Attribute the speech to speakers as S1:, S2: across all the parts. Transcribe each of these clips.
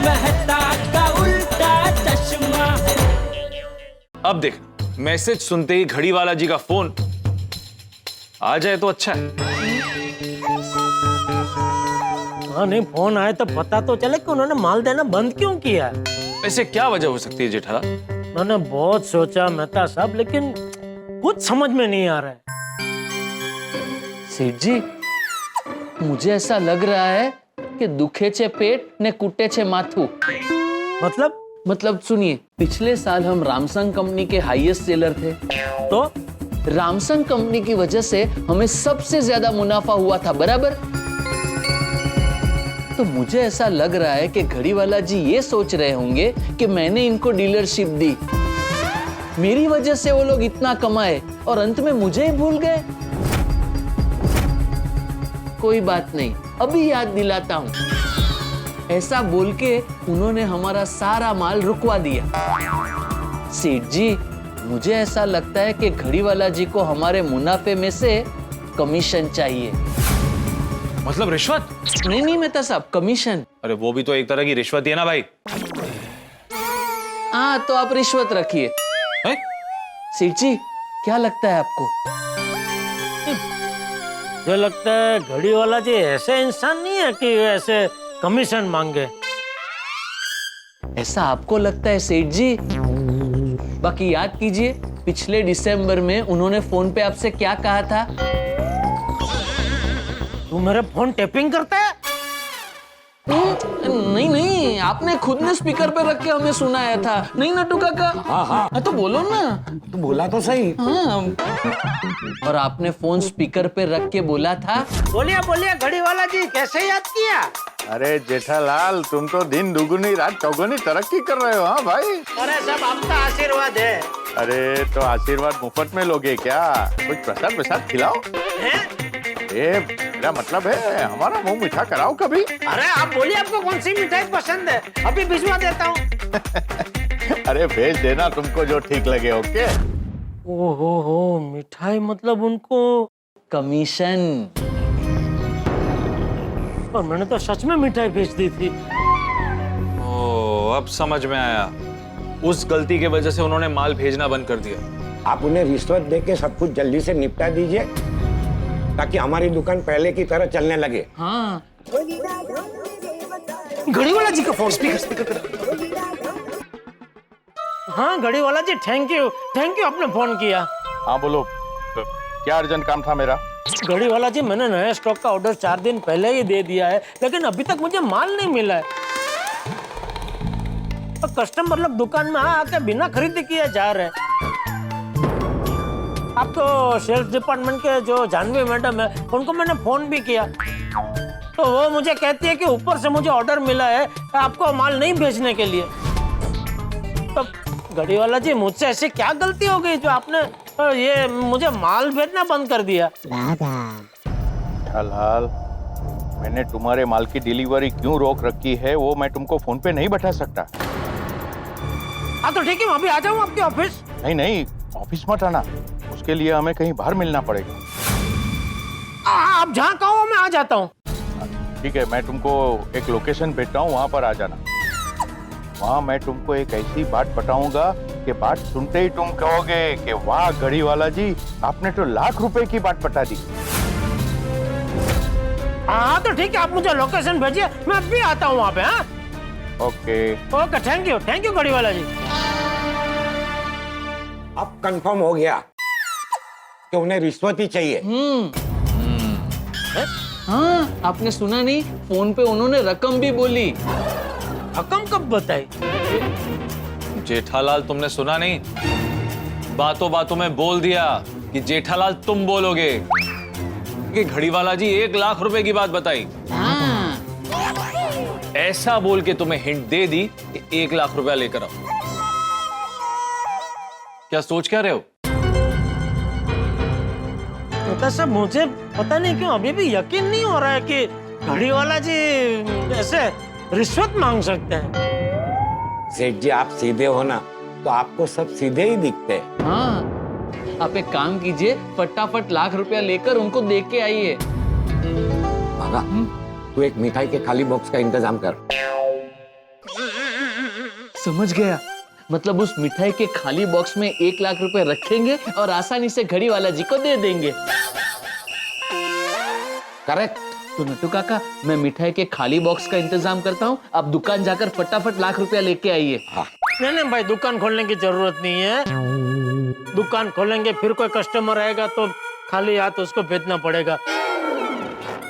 S1: मेहता का उल्टा चश्मा।
S2: अब देख, मैसेज सुनते ही घड़ी वाला जी का फोन आ जाए तो अच्छा है।
S3: हाँ नहीं, फोन आए तो पता तो चले कि उन्होंने माल देना बंद क्यों किया।
S2: ऐसे क्या वजह हो सकती है जेठालाल?
S3: मैंने बहुत सोचा मेहता साहब, लेकिन कुछ समझ में नहीं आ रहा है।
S4: सेठ जी, मुझे ऐसा लग रहा है कि दुखे छे पेट ने कुटे छे माथू।
S3: मतलब
S4: सुनिए, पिछले साल हम रामसंग कंपनी के हाईएस्ट सेलर थे।
S3: तो
S4: रामसंग कंपनी की वजह से हमें सबसे ज्यादा मुनाफा हुआ था, बराबर? तो मुझे ऐसा लग रहा है कि घड़ी वाला जी ये सोच रहे होंगे कि मैंने इनको डीलरशिप दी, मेरी वजह से वो लोग इतना कमाए और अंत में मुझे ही भूल गए। कोई बात नहीं, अभी याद दिलाता हूं। ऐसा बोल के उन्होंने हमारा सारा माल रुकवा दिया। सेठ जी, मुझे ऐसा लगता है कि घड़ी वाला जी को हमारे मुनाफे में से कमीशन चाहिए।
S2: मतलब रिश्वत?
S4: नहीं मेहता साहब, कमीशन।
S2: अरे वो भी तो एक तरह की रिश्वत ही है ना भाई।
S4: हाँ तो आप रिश्वत रखिए। सेठ जी, क्या लगता है आपको?
S3: मुझे लगता है घड़ी वाला जी ऐसे इंसान नहीं है कि ऐसे कमीशन मांगे।
S4: ऐसा आपको लगता है सेठ जी? बाकी याद कीजिए, पिछले दिसंबर में उन्होंने फोन पे आपसे क्या कहा था?
S3: तू मेरे फोन टैपिंग करता है?
S4: नहीं, आपने खुद ने स्पीकर पे रख के हमें सुनाया था, नहीं नटू काका? हाँ, तो बोलो ना।
S5: तू बोला तो सही।
S4: हाँ। और आपने फोन स्पीकर पे रख के बोला था।
S3: बोलिए घड़ी वाला जी, कैसे याद किया?
S5: अरे जेठालाल, तुम तो दिन दुगुनी रात चौगुनी तरक्की कर रहे हो। हाँ भाई।
S3: अरे सब आपका आशीर्वाद है।
S5: अरे तो आशीर्वाद मुफ्त में लोगे क्या? कुछ प्रसाद खिलाओ। मेरा मतलब है, हमारा मुंह मीठा कराओ कभी।
S3: अरे आप बोलिए, आपको कौन सी मिठाई पसंद है, अभी भिजवा देता हूँ।
S5: अरे भेज देना तुमको जो ठीक लगे। ओके।
S3: ओहो, मिठाई मतलब उनको
S4: कमीशन।
S3: और मैंने तो सच में मिठाई भेज दी थी।
S2: ओ, अब समझ में आया। उस गलती के वजह से उन्होंने माल भेजना बंद कर दिया।
S6: आप उन्हें रिश्वत देके सब कुछ जल्दी से निपटा दीजिए, ताकि हमारी दुकान पहले की तरह चलने लगे।
S4: हाँ।
S3: घड़ी वाला जी का फोन स्पीकर कर। हाँ घड़ी वाला जी, थैंक यू आपने फोन किया।
S5: हाँ बोलो, क्या अर्जेंट काम था मेरा?
S3: घड़ी वाला जी, मैंने नए स्टॉक का ऑर्डर 4 दिन पहले ही दे दिया है, लेकिन अभी तक मुझे माल नहीं मिला है। कस्टमर लोग दुकान में आके बिना खरीदे किए जा रहे हैं। आप तो सेल्स डिपार्टमेंट के जो जानवी मैडम है, उनको मैंने फोन भी किया, तो वो मुझे कहती है कि ऊपर से मुझे ऑर्डर मिला है आपको माल नहीं भेजने के लिए। तो घड़ी वाला जी, मुझसे ऐसी क्या गलती हो गई जो आपने ये मुझे माल भेजना बंद कर दिया?
S5: जेठालाल, मैंने तुम्हारे माल की डिलीवरी क्यों रोक रखी है वो मैं तुमको फोन पे नहीं बता सकता।
S3: हाँ तो ठीक है, मैं अभी आ जाऊँ आपके ऑफिस।
S5: नहीं, ऑफिस मत आना, उसके लिए हमें कहीं बाहर मिलना पड़ेगा।
S3: आप जहाँ कहो मैं आ जाता हूँ।
S5: ठीक है, मैं तुमको एक लोकेशन भेजता हूँ, वहां पर आ जाना। वहां मैं तुमको एक ऐसी बात बताऊंगा कि बात सुनते ही तुम कहोगे कि वाह घड़ी वाला जी, आपने तो लाख रुपए की बात बता दी।
S3: हाँ तो ठीक है, आप मुझे लोकेशन भेजिए, मैं अभी आता हूँ वहाँ पे। हाँ
S5: ओके,
S3: थैंक यू घड़ी वाला जी।
S6: अब कंफर्म हो गया कि उन्हें रिश्वत ही चाहिए।
S4: हाँ, आपने सुना नहीं, फोन पे उन्होंने रकम भी बोली।
S3: रकम कब बताई?
S2: जेठालाल, तुमने सुना नहीं? बातों बातों में बोल दिया कि जेठालाल तुम बोलोगे कि घड़ी वाला जी 1 लाख रुपए की बात बताई।
S4: हाँ।
S2: ऐसा बोल के तुम्हें हिंट दे दी कि 1 लाख रुपया लेकर आओ। क्या सोच क्या रहे हो?
S3: तो सब मुझे पता नहीं क्यों अभी भी यकीन नहीं हो रहा है कि घड़ी वाला जी ऐसे रिश्वत मांग सकते हैं।
S6: सेठ जी, आप सीधे हो ना, तो आपको सब सीधे ही दिखते हैं।
S4: हाँ, आप एक काम कीजिए, फटाफट लाख रुपया लेकर उनको दे के आइए।
S6: भागा, तू एक मिठाई के खाली बॉक्स का इंतजाम कर।
S4: समझ गया, मतलब उस मिठाई के खाली बॉक्स में 1 लाख रुपए रखेंगे और आसानी से घड़ी वाला जी को दे देंगे।
S6: करेक्ट।
S4: तो नट्टू काका, मैं मिठाई के खाली बॉक्स का इंतजाम करता हूँ, आप दुकान जाकर फटाफट लाख रुपया लेके आइए।
S3: नहीं भाई, दुकान खोलने की जरूरत नहीं है। दुकान खोलेंगे फिर कोई कस्टमर आएगा तो खाली हाथ उसको भेजना पड़ेगा।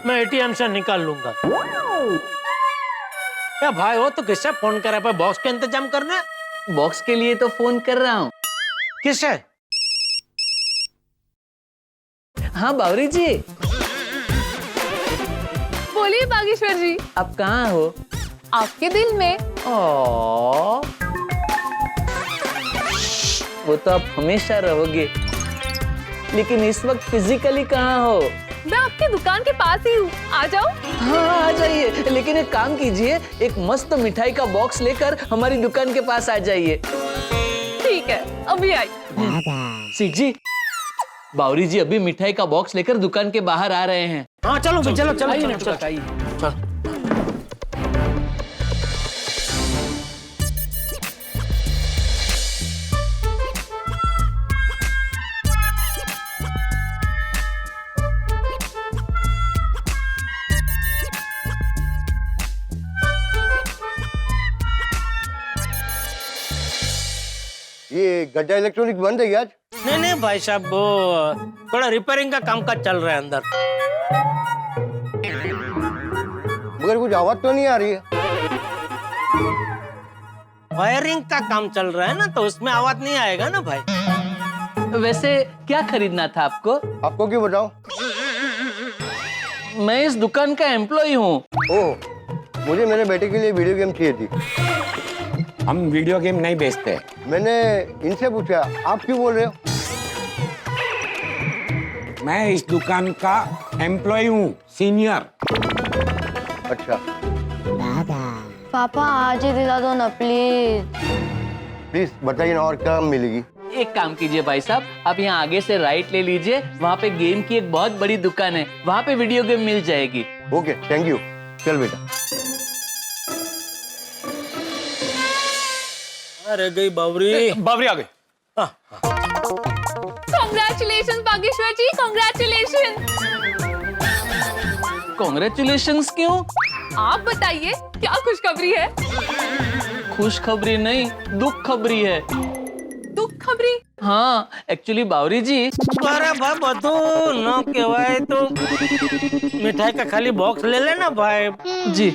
S3: मैं एटीएम से निकाल लूंगा। क्या भाई, वो तो किससे फोन कर रहा है? बॉक्स का इंतजाम करना है।
S4: बॉक्स के लिए तो फोन कर रहा हूँ।
S3: किससे?
S4: हाँ बावरी जी।
S7: बोलिए बागेश्वर जी,
S4: आप कहाँ हो?
S7: आपके दिल में।
S4: ओ, वो तो आप हमेशा रहोगे, लेकिन इस वक्त फिजिकली कहाँ हो?
S7: मैं आपकी दुकान के पास ही हूँ, आ जाओ।
S4: हाँ आ जाइए, लेकिन एक काम कीजिए, एक मस्त मिठाई का बॉक्स लेकर हमारी दुकान के पास आ जाइए।
S7: ठीक है, अभी आई।
S4: सेठ जी, बावरी जी अभी मिठाई का बॉक्स लेकर दुकान के बाहर आ रहे हैं।
S3: हाँ चलो चलो चलो चलो,
S4: आइए
S3: चलो,
S4: नट्टू
S3: चलो,
S4: काका, आइए।
S3: चलो।
S8: ये गड्ढा इलेक्ट्रॉनिक बंद है क्या आज?
S3: नहीं भाई साहब, वो थोड़ा रिपेयरिंग का काम काज चल रहा है अंदर।
S8: मगर कुछ आवाज तो नहीं आ रही है।
S3: वायरिंग का काम चल रहा है ना, तो उसमें आवाज नहीं आएगा ना भाई।
S4: वैसे क्या खरीदना था आपको?
S8: आपको क्यों बताओ?
S4: मैं इस दुकान का एम्प्लॉय हूँ।
S8: ओह, मुझे मेरे बेटे के लिए वीडियो गेम चाहिए थी।
S6: हम वीडियो गेम नहीं बेचते।
S8: मैंने इनसे पूछा, आप क्यों बोल रहे हो?
S6: मैं इस दुकान का एम्प्लॉय हूँ, सीनियर।
S8: अच्छा,
S9: पापा आज ही दिला दो ना प्लीज।
S8: प्लीज बताइए ना, और क्या मिलेगी?
S4: एक काम कीजिए भाई साहब, आप यहाँ आगे से राइट ले लीजिए, वहाँ पे गेम की एक बहुत बड़ी दुकान है, वहाँ पे वीडियो गेम मिल जाएगी।
S8: Okay, thank you. चल बेटा।
S3: अरे गई बावरी।
S2: बावरी आ गई।
S7: कांग्रेचुलेशन बागेश्वर जी, कांग्रेचुलेशन।
S4: कांग्रेचुलेशंस क्यों?
S7: आप बताइए क्या खुशखबरी है?
S4: खुशखबरी नहीं, दुख खबरी है।
S7: दुख खबरी?
S4: हाँ, एक्चुअली बावरी जी।
S3: अरे भाई बधू न कहवाए तो मिठाई का खाली बॉक्स ले लेना भाई।
S4: जी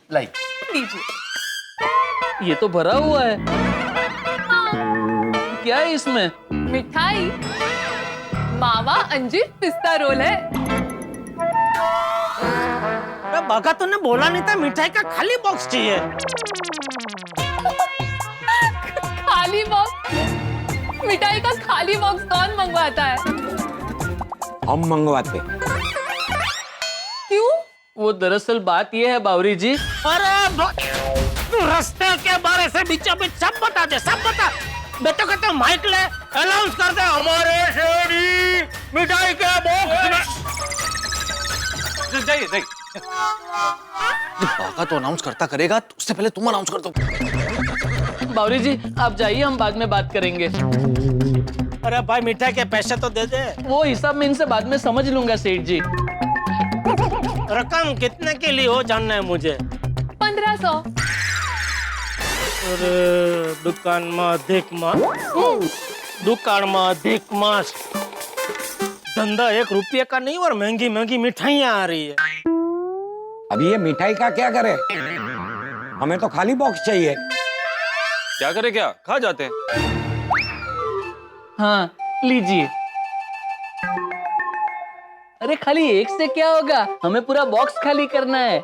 S8: लाई।
S7: लीजिए।
S4: ये तो भरा हुआ है। क्या है इसमें?
S7: मिठाई मावा अंजीर पिस्ता रोल है।
S3: अरे बाका तूने बोला नहीं था मिठाई का खाली बॉक्स चाहिए?
S7: खाली बॉक्स? मिठाई का खाली बॉक्स कौन मंगवाता है?
S6: हम मंगवाते।
S7: क्यों?
S4: वो दरअसल बात ये है बावरी जी।
S3: अरे तू रास्ते के बारे से बीचों बीच सब बता दे, सब बता। बेटो कहते तो माइक ले, अनाउंस कर दे, हमारे शेरी मिठाई के बॉक्स में।
S2: जाइए जाइए। बाका तो अनाउंस करता करेगा, तो उससे पहले तुम अनाउंस कर दो।
S4: बावरी जी आप जाइए, हम बाद में बात करेंगे।
S3: अरे भाई मिठाई के पैसे तो दे दे।
S4: वो हिसाब में इनसे बाद में समझ लूंगा सेठ जी।
S3: रकम कितने के लिए हो जानना है मुझे।
S7: 1500।
S3: अरे दुकान में अधिक मास, दुकान में अधिक मास। धंधा 1 रुपये का नहीं और महंगी महंगी मिठाइयाँ आ रही है।
S6: अब ये मिठाई का क्या करे? हमें तो खाली बॉक्स चाहिए।
S2: क्या करे, क्या खा जाते हैं?
S4: हाँ लीजिए। अरे खाली एक से क्या होगा, हमें पूरा बॉक्स खाली करना है।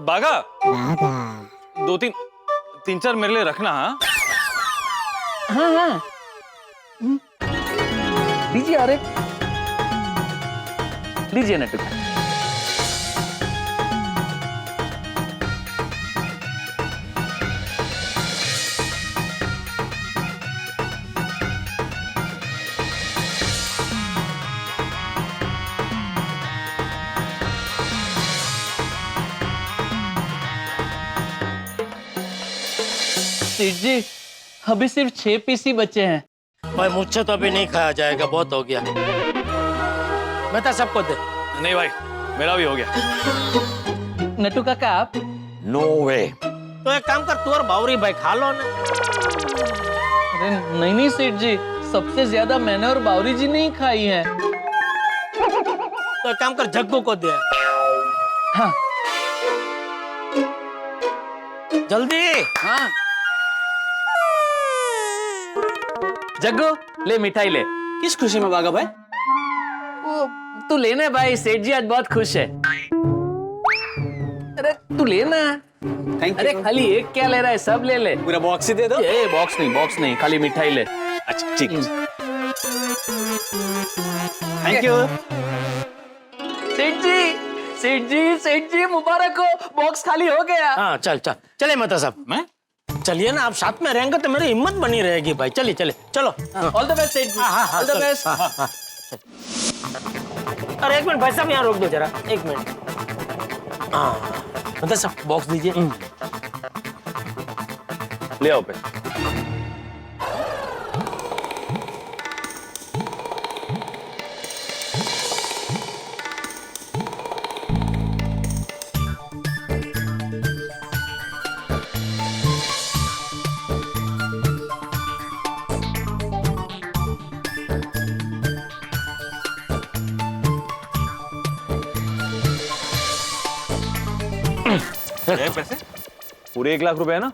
S2: बागा 2-3 मेरे लिए रखना।
S4: हाँ हाँ लीजिए। अरे लीजिए नट्टू। सेठ जी अभी सिर्फ 6 पीस ही बचे हैं।
S3: भाई मुझसे तो अभी नहीं खाया जाएगा, बहुत हो गया। मेहता सबको दे।
S2: नहीं भाई, मेरा भी हो गया।
S4: नटू काका आप?
S6: नो वे।
S3: तो एक काम कर, तू और बावरी भाई खा लो ना।
S4: अरे नहीं सेठ जी, सबसे ज्यादा मैंने और बावरी जी ने ही खाई है।
S3: तो एक काम कर, जग्गू को दे।
S4: हाँ
S3: जल्दी।
S4: हाँ जग्गू ले मिठाई ले।
S1: किस खुशी में बागा भाई?
S4: वो तू लेना भाई, सेठ जी आज बहुत खुश है। अरे तू लेना।
S1: थैंक
S4: अरे
S1: यू।
S4: खाली एक क्या ले रहा है, सब ले ले।
S1: पूरा बॉक्स ही दे दो।
S4: ये बॉक्स नहीं खाली मिठाई ले।
S1: अच्छा ठीक है। Thank you.
S4: सेठ जी मुबारक हो, बॉक्स खाली हो गया।
S3: हाँ चल चल चले मेहता साहब।
S1: मैं
S3: चलिए ना, आप साथ में रहेंगे तो मेरी हिम्मत बनी रहेगी भाई। चलिए चले चलो।
S4: ऑल द बेस्ट सेठ जी।
S3: हाँ,
S4: ऑल द
S3: चलो।
S4: बेस्ट।
S3: हाँ। अरे एक मिनट भाई साहब, यहाँ रोक दो जरा, एक मिनट। हाँ मेहता साहब बॉक्स दीजिए।
S2: ले आओ पे। पैसे पूरे 1 लाख रुपए है ना?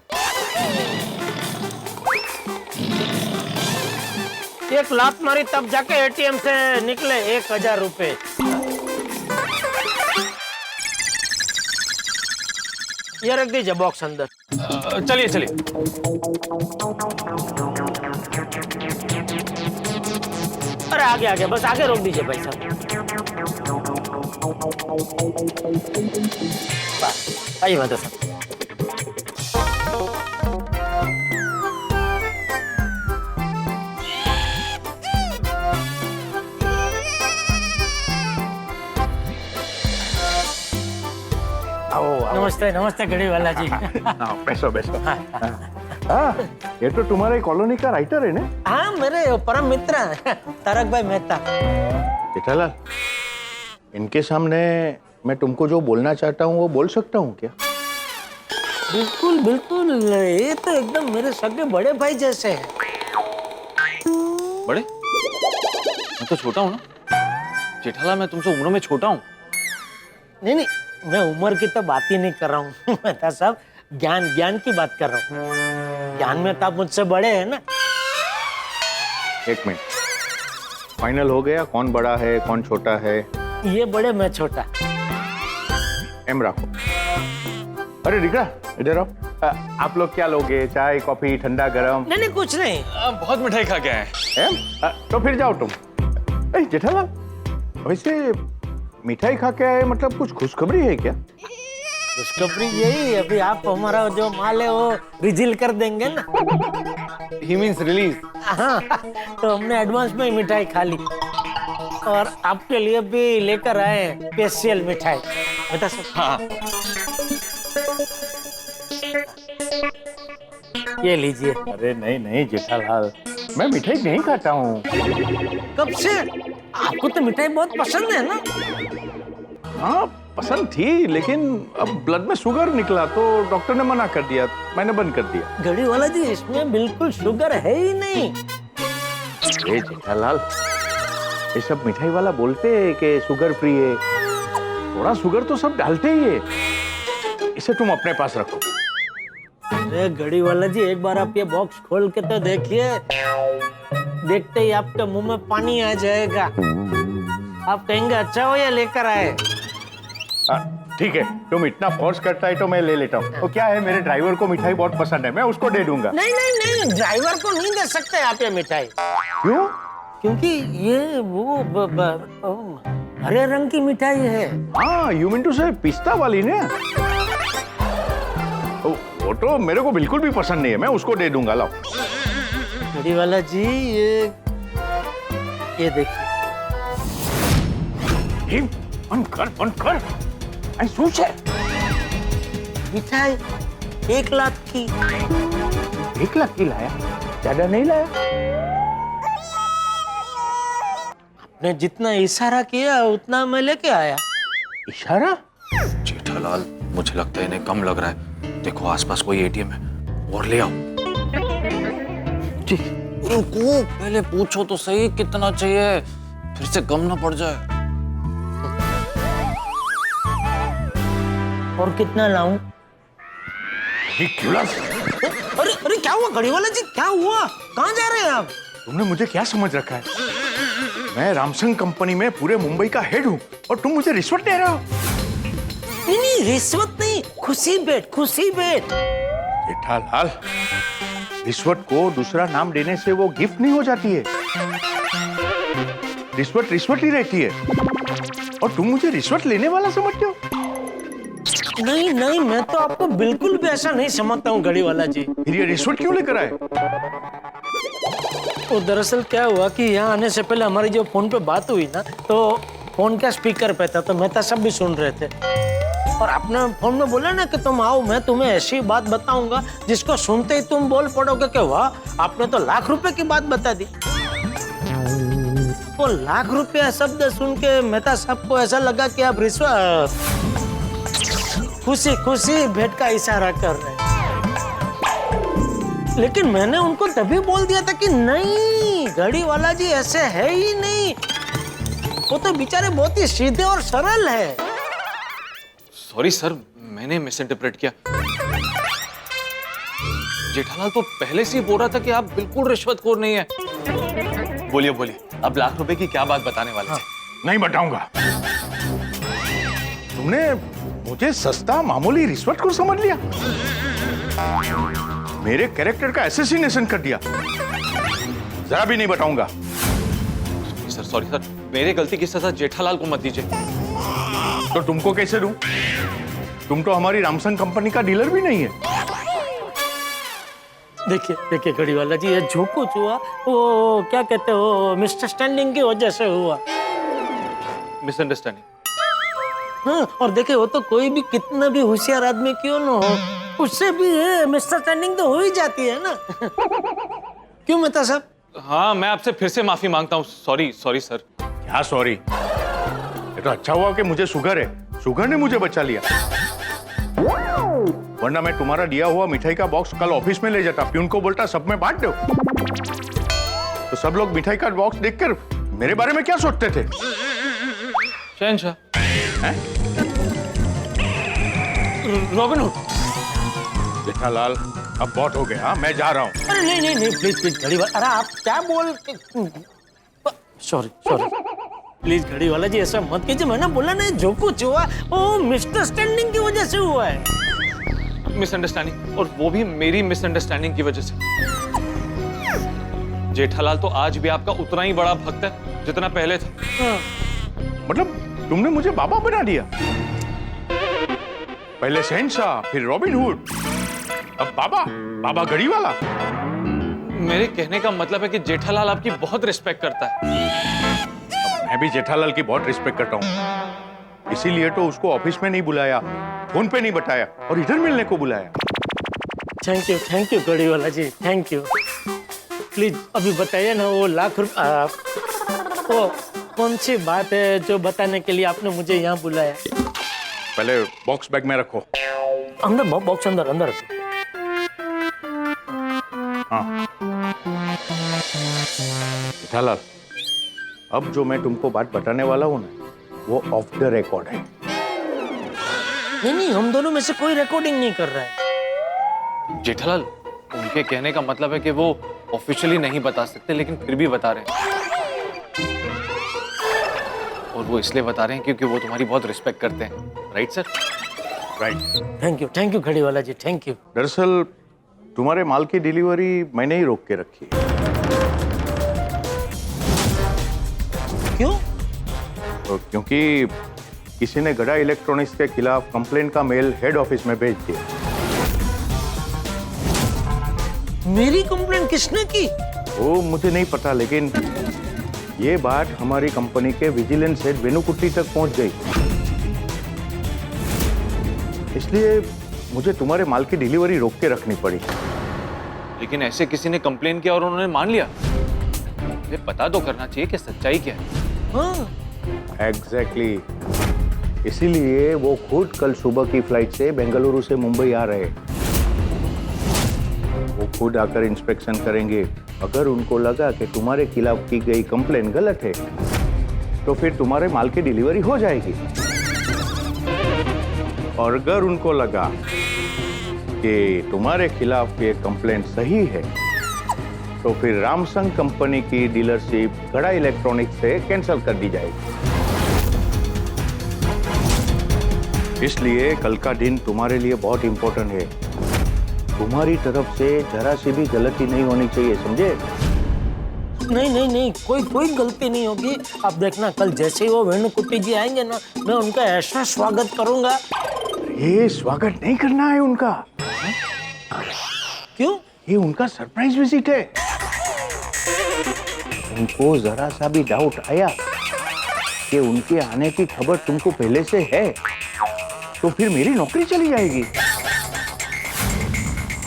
S3: 1 लाख मारी तब जाके एटीएम से निकले 1000 रुपए। ये रख दीजिए बॉक्स अंदर।
S2: चलिए चलिए।
S3: अरे आगे आगे, बस आगे रोक दीजिए भाई साहब। आइए मेहता साहब। नमस्ते नमस्ते घड़ी वाला जी।
S5: हाँ बैठो बैठो। हाँ ये तो तुम्हारे कॉलोनी का राइटर है ना?
S3: हाँ मेरे परम मित्र हैं, तारक भाई मेहता।
S5: जेठालाल, इनके सामने मैं तुमको जो बोलना चाहता हूँ वो बोल सकता हूँ क्या?
S3: बिल्कुल बिल्कुल, ये तो एकदम मेरे सगे बड़े भाई जैसे हैं।
S2: बड़े? मैं तो छोटा हूँ ना जेठालाल, मैं तुमसे उम्र में छोटा हूँ।
S3: नहीं नहीं, मैं उम्र की तो बात ही नहीं कर रहा हूँ मेहता साहब, ज्ञान की बात कर रहा हूँ। ज्ञान में तो आप मुझसे बड़े हैं ना।
S5: एक मिनट, फाइनल हो गया कौन बड़ा है कौन छोटा है?
S3: ये बड़े मैं छोटा।
S5: एम रखो। अरे रिका इधर आओ। आप लोग क्या लोगे, चाय कॉफी ठंडा गरम?
S3: नहीं नहीं कुछ नहीं।
S2: बहुत मिठाई खा के आए।
S5: एम तो फिर जाओ तुम। जेठालाल वैसे मिठाई खा के आए मतलब कुछ खुशखबरी है क्या?
S3: खुशखबरी यही, अभी आप हमारा जो माल है वो रिजील कर देंगे ना।
S2: ही मीन्स रिलीज।
S3: हाँ, तो हमने एडवांस में ही मिठाई खा ली और आपके लिए भी लेकर आए स्पेशल मिठाई। बता सब।
S2: हाँ
S3: ये लीजिए।
S5: अरे नहीं नहीं जेठालाल, मैं मिठाई नहीं खाता हूँ।
S3: कब से? आपको तो मिठाई बहुत पसंद है ना?
S5: हाँ पसंद थी, लेकिन अब ब्लड में शुगर निकला तो डॉक्टर ने मना कर दिया, मैंने बंद कर दिया।
S3: घड़ी वाला जी, इसमें बिल्कुल शुगर है ही नहीं।
S5: ए जेठालाल, ये सब मिठाई वाला बोलते हैं कि शुगर फ्री है, थोड़ा शुगर तो सब डालते ही है। इसे तुम अपने पास रखो।
S3: अरे घड़ी वाला जी, एक बार आप ये बॉक्स खोल के तो देखिए, देखते ही आपके मुंह में पानी आ जाएगा। आप कहेंगे अच्छा हो या लेकर आए।
S5: ठीक है, तुम इतना फोर्स करता है तो मैं ले लेता हूँ। तो क्या है, मेरे ड्राइवर को मिठाई बहुत पसंद है, मैं उसको दे दूंगा।
S3: नहीं नहीं नहीं, ड्राइवर को नहीं दे सकते आप ये मिठाई।
S5: क्यों?
S3: क्योंकि ये वो हरे रंग की मिठाई है।
S5: हाँ यू मीन टू से पिस्ता वाली ने? वो तो मेरे को बिल्कुल भी पसंद नहीं है, मैं उसको दे दूंगा। लाओ।
S3: घड़ी वाला जी, ये देखिए।
S5: बंद कर। सोच है
S3: मिठाई 1 लाख की।
S5: 1 लाख की लाया, ज्यादा नहीं लाया।
S3: ने जितना इशारा किया उतना मैं लेके आया।
S5: इशारा?
S2: जेठालाल, मुझे लगता है इन्हें कम लग रहा है। देखो आसपास कोई एटीएम है, और ले आओ।
S3: ठीक।
S2: रुको, पहले पूछो तो सही कितना चाहिए, फिर से कम ना पड़ जाए।
S3: और कितना लाऊं? अरे अरे क्या हुआ घड़ी वाला जी, क्या हुआ? कहाँ जा रहे हैं आप?
S5: तुमने मुझे क्या समझ रखा है? मैं रामसंग कंपनी में पूरे मुंबई का हेड हूँ और तुम मुझे रिश्वत दे रहे हो?
S3: नहीं नहीं, रिश्वत नहीं, खुशी बेट, खुशी बेट।
S5: जेठालाल, रिश्वत को दूसरा नाम देने से वो गिफ्ट नहीं हो जाती है। रिश्वत रिश्वत ही रहती है, और तुम मुझे रिश्वत लेने वाला समझते हो?
S3: नहीं नहीं, मैं तो आपको बिल्कुल भी ऐसा नहीं समझता हूँ घड़ी वाला जी।
S5: फिर ये रिश्वत क्यों लेकर आए?
S3: वो दरअसल क्या हुआ कि यहाँ आने से पहले हमारी जो फोन पे बात हुई ना, तो फोन का स्पीकर पे था, तो मेहता सब भी सुन रहे थे। और आपने फोन में बोला ना कि तुम आओ, मैं तुम्हें ऐसी बात बताऊंगा जिसको सुनते ही तुम बोल पड़ोगे कि वाह, आपने तो लाख रुपए की बात बता दी। वो लाख रुपया शब्द सुन के मेहता साहब को ऐसा लगा कि आप रिश्वत, खुशी खुशी भेंट का इशारा कर रहे हैं। लेकिन मैंने उनको तभी बोल दिया था कि नहीं, घड़ी वाला जी ऐसे है ही नहीं, वो तो बेचारे बहुत ही सीधे और सरल है।
S2: सॉरी सर, मैंने मिस इंटरप्रेट किया। जेठालाल तो पहले से ही बोल रहा था कि आप बिल्कुल रिश्वतखोर नहीं है। बोलिए बोलिए, अब लाख रुपए की क्या बात बताने वाले थे?
S5: नहीं बताऊंगा। तुमने मुझे सस्ता मामूली रिश्वत को समझ लिया, मेरे कैरेक्टर का असैसिनेशन कर दिया। जरा भी नहीं बताऊंगा।
S2: सर सॉरी सर, मेरे गलती की सजा जेठालाल को मत दीजिए।
S5: तो तुमको कैसे दूं? तुम तो हमारी रामसंग कंपनी का डीलर भी नहीं है।
S3: देखिए देखिए घड़ी वाला जी, ये जो कुछ हुआ वो क्या कहते हो, मिसअंडरस्टैंडिंग की वजह से हुआ।
S2: मिसअंडरस्टैंडिंग?
S3: हाँ, और देखिए वो तो कोई भी कितना भी होशियार आदमी क्यों ना हो, उससे भी मिसअंडरस्टैंडिंग तो हो ही जाती है ना। क्यों मेहता साहब?
S2: हाँ, मैं आपसे फिर से माफी मांगता हूँ। Sorry sorry sir.
S5: क्या सॉरी? ये तो अच्छा हुआ कि मुझे शुगर है, शुगर ने मुझे बचा लिया, वरना मैं तुम्हारा दिया हुआ मिठाई का बॉक्स कल ऑफिस में ले जाता, प्यून को बोलता सब में बांट दो। तो सब लोग मिठाई का बॉक्स देखकर मेरे बारे में क्या सोचते थे?
S2: शहंशाह,
S3: रॉबिन हुड।
S5: जेठालाल, अब बहुत हो गया, मैं जा रहा हूँ।
S3: अरे नहीं नहीं नहीं, प्लीज प्लीज घड़ी वाला, अरे आप क्या बोल, सॉरी सॉरी, प्लीज घड़ी वाला जी ऐसा मत कीजिए। मैंने बोला नहीं, जो कुछ हुआ वो मिसअंडरस्टैंडिंग की वजह से हुआ है।
S2: मिसअंडरस्टैंडिंग, और वो भी मेरी मिसअंडरस्टैंडिंग की वजह से। जेठालाल तो आज भी आपका उतना ही बड़ा भक्त है जितना पहले था।
S3: हाँ।
S5: मतलब तुमने मुझे बाबा बना दिया, पहले शहंशाह, फिर रॉबिन हुड, अब बाबा, बाबा घड़ी वाला।
S2: मेरे कहने का मतलब है कि जेठालाल आपकी बहुत रिस्पेक्ट करता है।
S5: मैं भी जेठालाल की बहुत रिस्पेक्ट करता हूँ, इसीलिए तो उसको ऑफिस में नहीं बुलाया, फोन पे नहीं बताया, और इधर मिलने को बुलाया।
S3: थैंक यू घड़ी वाला जी, थैंक यू। प्लीज अभी बताइए ना, वो लाख रुपया, वो कौन सी बात है जो बताने के लिए आपने मुझे यहाँ बुलाया?
S5: पहले बॉक्स बैग में रखो।
S3: अंदर बॉक्स अंदर अंदर रखो।
S5: हाँ जेठालाल, अब जो मैं तुमको बात बताने वाला हूँ ना, वो ऑफ द रिकॉर्ड है।
S3: नहीं नहीं, हम दोनों में से कोई रिकॉर्डिंग नहीं कर रहा है।
S2: जेठालाल, उनके कहने का मतलब है कि वो ऑफिशियली नहीं बता सकते, लेकिन फिर भी बता रहे हैं। और वो इसलिए बता रहे हैं क्योंकि वो तुम्हारी बहुत रिस्पेक्ट करते हैं, right sir?
S5: Right.
S3: Thank you घड़ी वाला जी, थैंक यू।
S5: दरअसल तुम्हारे माल की डिलीवरी मैंने ही रोक के रखी है।
S3: क्यों?
S5: तो क्योंकि किसी ने गड़ा इलेक्ट्रॉनिक्स के खिलाफ कंप्लेन का मेल हेड ऑफिस में भेज दिया।
S3: मेरी कंप्लेंट किसने की?
S5: वो मुझे नहीं पता, लेकिन ये बात हमारी कंपनी के विजिलेंस हेड वेनुकुट्टी तक पहुंच गई, इसलिए मुझे तुम्हारे माल की डिलीवरी रोक के रखनी पड़ी।
S2: लेकिन ऐसे किसी ने कंप्लेन किया और उन्होंने मान लिया। मुझे पता तो करना चाहिए कि सच्चाई क्या है।
S3: हाँ।
S5: एग्जैक्टली इसीलिए वो खुद कल सुबह की फ्लाइट से बेंगलुरु से मुंबई आ रहे। वो खुद आकर इंस्पेक्शन करेंगे। अगर उनको लगा कि तुम्हारे खिलाफ की गई कंप्लेन गलत है तो फिर तुम्हारे माल की डिलीवरी हो जाएगी। और अगर उनको लगा कि तुम्हारे खिलाफ ये कंप्लेंट सही है तो फिर रामसंग कंपनी की डीलरशिप गड़ा इलेक्ट्रॉनिक्स से कैंसिल कर दी जाएगी। इसलिए कल का दिन तुम्हारे लिए बहुत इंपॉर्टेंट है। तुम्हारी तरफ से जरा सी भी गलती नहीं होनी चाहिए, समझे?
S3: नहीं, कोई गलती नहीं होगी। अब देखना, कल जैसे ही वो वेणुकुट्टी जी आएंगे ना, मैं उनका ऐसा स्वागत करूंगा।
S5: ये स्वागत नहीं करना है उनका।
S3: क्यों?
S5: ये उनका सरप्राइज विजिट है। उनको जरा सा भी डाउट आया कि उनके आने की खबर तुमको पहले से है तो फिर मेरी नौकरी चली जाएगी।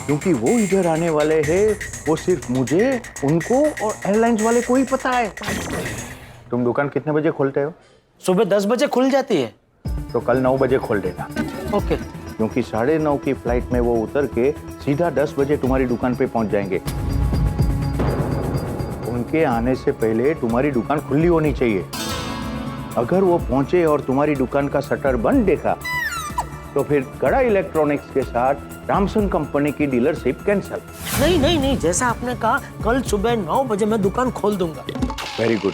S5: क्योंकि वो इधर आने वाले हैं वो सिर्फ मुझे, उनको और एयरलाइंस वाले को ही पता है। तुम दुकान कितने बजे खोलते हो?
S3: सुबह 10 बजे खुल जाती है।
S5: तो कल 9 बजे खोल देना।
S3: ओके।
S5: क्योंकि 9:30 की फ्लाइट में वो उतर के सीधा 10 बजे तुम्हारी दुकान पे पहुंच जाएंगे। उनके आने से पहले तुम्हारी दुकान खुली होनी चाहिए। अगर वो पहुंचे और तुम्हारी दुकान का शटर बंद देखा तो फिर गड़ा इलेक्ट्रॉनिक्स के साथ रामसंग कंपनी की डीलरशिप कैंसिल।
S3: नहीं, जैसा आपने कहा कल सुबह 9 बजे मैं दुकान खोल दूंगा।
S5: Very good.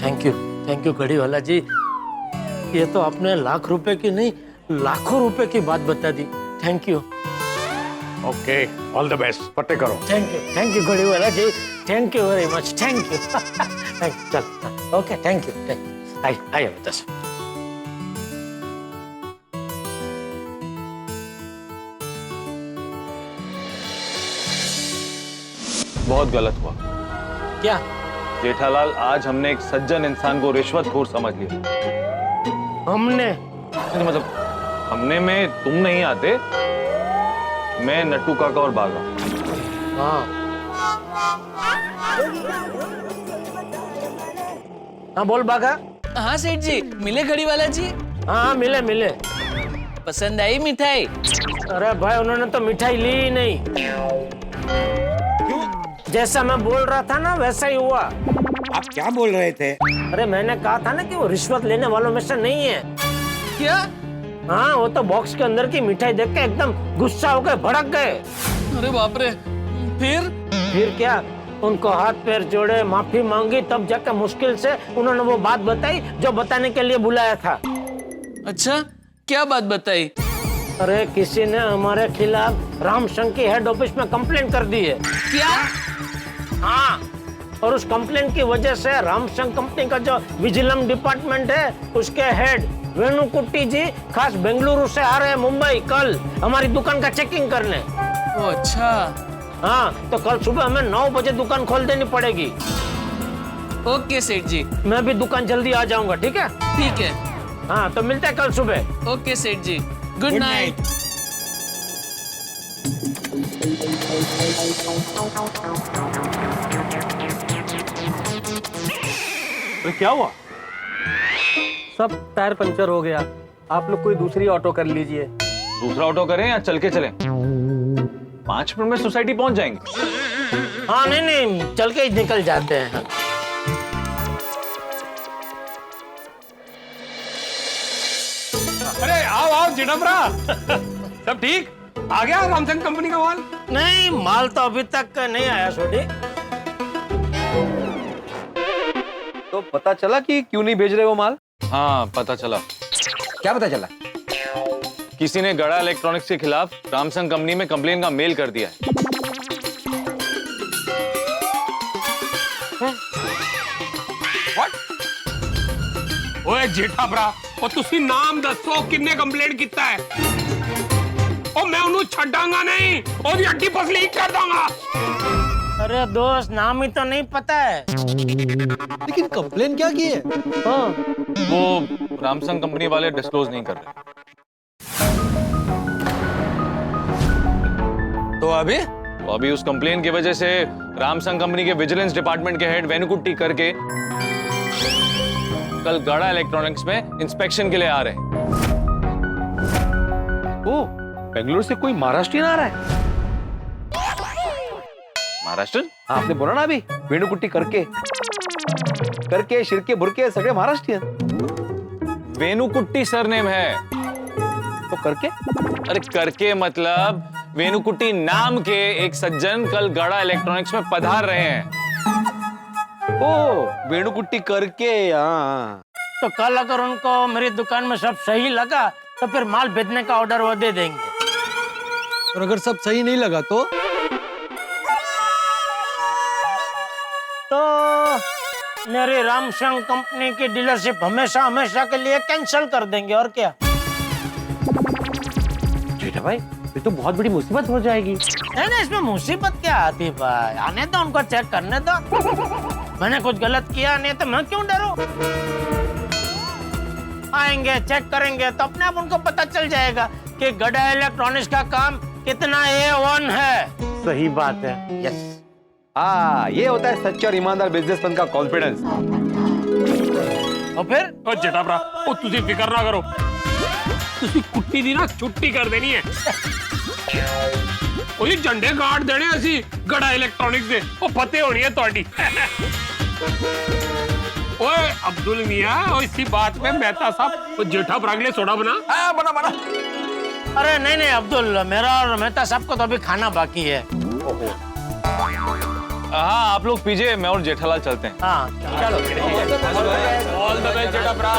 S3: थैंक यू घड़ी वाला जी। ये तो आपने लाख रुपए की नहीं, लाखों रुपए की बात बता दी। Thank you.
S5: Okay, all the best. पट्टे करो।
S3: थैंक यू घड़ी वाला जी। Thank you very much. Thank you. चल, ओके, थैंक यू। आइए बेटा।
S2: बहुत गलत हुआ।
S3: क्या?
S2: जेठालाल, आज हमने एक सज्जन इंसान को रिश्वतखोर समझ लिया।
S3: हमने?
S2: मतलब हमने में तुम नहीं आते, मैं, नट्टू काका और बागा।
S3: हाँ बोल बागा।
S4: हाँ सेठ जी, मिले घड़ी वाला जी?
S3: हाँ मिले।
S4: पसंद आई मिठाई?
S3: अरे भाई, उन्होंने तो मिठाई ली ही नहीं। जैसा मैं बोल रहा था ना वैसा ही हुआ।
S6: आप क्या बोल रहे थे?
S3: अरे मैंने कहा था ना कि वो रिश्वत लेने वालों में से नहीं है।
S4: क्या?
S3: हाँ, वो तो बॉक्स के अंदर की मिठाई देख के एकदम गुस्सा हो गए, भड़क गए।
S4: अरे बाप रे।
S3: फिर क्या? उनको हाथ पैर जोड़े, माफी मांगी, तब जाकर मुश्किल से उन्होंने वो बात बताई जो बताने के लिए बुलाया था।
S4: अच्छा, क्या बात बताई?
S3: अरे किसी ने हमारे खिलाफ रामसंग की हेड ऑफिस में कंप्लेंट कर दी है।
S4: क्या?
S3: हाँ, और उस कंप्लेंट की वजह से रामसंग कंपनी का जो विजिलेंस डिपार्टमेंट है उसके हेड वेणुकुट्टी जी खास बेंगलुरु से आ रहे हैं मुंबई कल हमारी दुकान का चेकिंग करने।
S4: ओ अच्छा।
S3: हाँ, तो कल सुबह हमें 9 बजे दुकान खोल देनी पड़ेगी।
S4: ओके सेठ जी।
S3: मैं भी दुकान जल्दी आ जाऊंगा, ठीक है?
S4: ठीक है।
S3: हाँ, तो मिलते हैं कल सुबह।
S4: ओके सेठ जी, गुड नाइट।
S2: क्या हुआ?
S3: सब टायर पंचर हो गया। आप लोग कोई दूसरी ऑटो कर लीजिए।
S2: दूसरा ऑटो करें या चल के चलें? 5 मिनट में सोसाइटी पहुंच जाएंगे।
S3: हाँ नहीं, चल के ही निकल जाते हैं।
S1: अरे आओ जिडमरा। सब ठीक? आ गया रामसंग कंपनी का माल?
S3: नहीं, माल तो अभी तक नहीं आया सोडी।
S1: तो पता चला कि क्यों नहीं भेज रहे वो माल?
S2: हाँ, पता चला।
S1: क्या पता चला?
S2: किसी ने गड़ा इलेक्ट्रॉनिक्स के खिलाफ रामसंग कंपनी में कंप्लेन का मेल कर दिया है।
S1: ओए जेठा भरा, और तुसी नाम दसो किन्ने कंप्लेंट किता है? और मैं उन्हें छड़ांगा नहीं, और ये हड्डी पसली कर दूंगा।
S3: अरे दोस्त, नाम ही तो नहीं पता है।
S1: लेकिन कंप्लेन क्या की है?
S3: हाँ।
S2: वो रामसंग कंपनी वाले डिस्क्लोज नहीं कर रहे।
S1: तो अभी
S2: तो अभी उस कंप्लेन की वजह से रामसंग कंपनी के विजिलेंस डिपार्टमेंट के हेड वेनुकुट्टी करके कल गड़ा इलेक्ट्रॉनिक्स में इंस्पेक्शन के लिए आ रहे हैं।
S10: ओ, बेंगलुरु से कोई महाराष्ट्रियन आ रहा है?
S2: महाराष्ट्र?
S10: आपने बोला ना अभी वेणुकुट्टी करके शिरके बुरके सगळे महाराष्ट्रियन।
S2: वेनुकुट्टी सरनेम है।
S10: तो करके?
S2: अरे करके मतलब वेनुकुट्टी नाम के एक सज्जन कल गड़ा इलेक्ट्रॉनिक्स में पधार रहे हैं।
S10: ओ, वेणुकुट्टी करके। हाँ,
S3: तो कल अगर उनको मेरी दुकान में सब सही लगा तो फिर माल भेजने का ऑर्डर वो दे देंगे।
S10: और अगर सब सही नहीं लगा तो
S3: मेरी रामसंग कंपनी की डीलरशिप हमेशा हमेशा के लिए कैंसिल कर देंगे। और क्या?
S10: जेठा भाई, ये तो बहुत बड़ी मुसीबत हो जाएगी।
S3: नहीं, इसमें मुसीबत क्या आती भाई? आने दो, उनको चेक करने दो। मैंने कुछ गलत किया नहीं तो मैं क्यों डरूं? आएंगे, चेक करेंगे तो अपने आप उनको पता चल जाएगा कि गड़ा इलेक्ट्रॉनिक्स का काम कितना A1 है।
S10: सही बात है। यस। हाँ, ये होता है सच्चे और ईमानदार बिजनेसमैन का कॉन्फिडेंस।
S3: और फिर
S1: ओ जेठा भरा, ओ तुसी फिकर ना करो, तुसी कुट्टी दी ना छुट्टी कर देनी है। ओ ये झंडे गाड़ देने असी गड़ा इलेक्ट्रॉनिक्स दे, ओ फतेह होनी है तोड़ी। ओए अब्दुल मियां, ओ इसी बात में मेहता साहब ओ जेठा भरा के लिए सोडा बना।
S10: हाँ, बना।
S3: अरे नहीं अब्दुल, मेरा और मेहता साहब को तो अभी खाना बाकी है।
S2: हाँ, आप लोग पीजिए, मैं और जेठालाल चलते हैं।
S3: हाँ चलो।
S1: ऑल द बेस्ट जेठा भरा,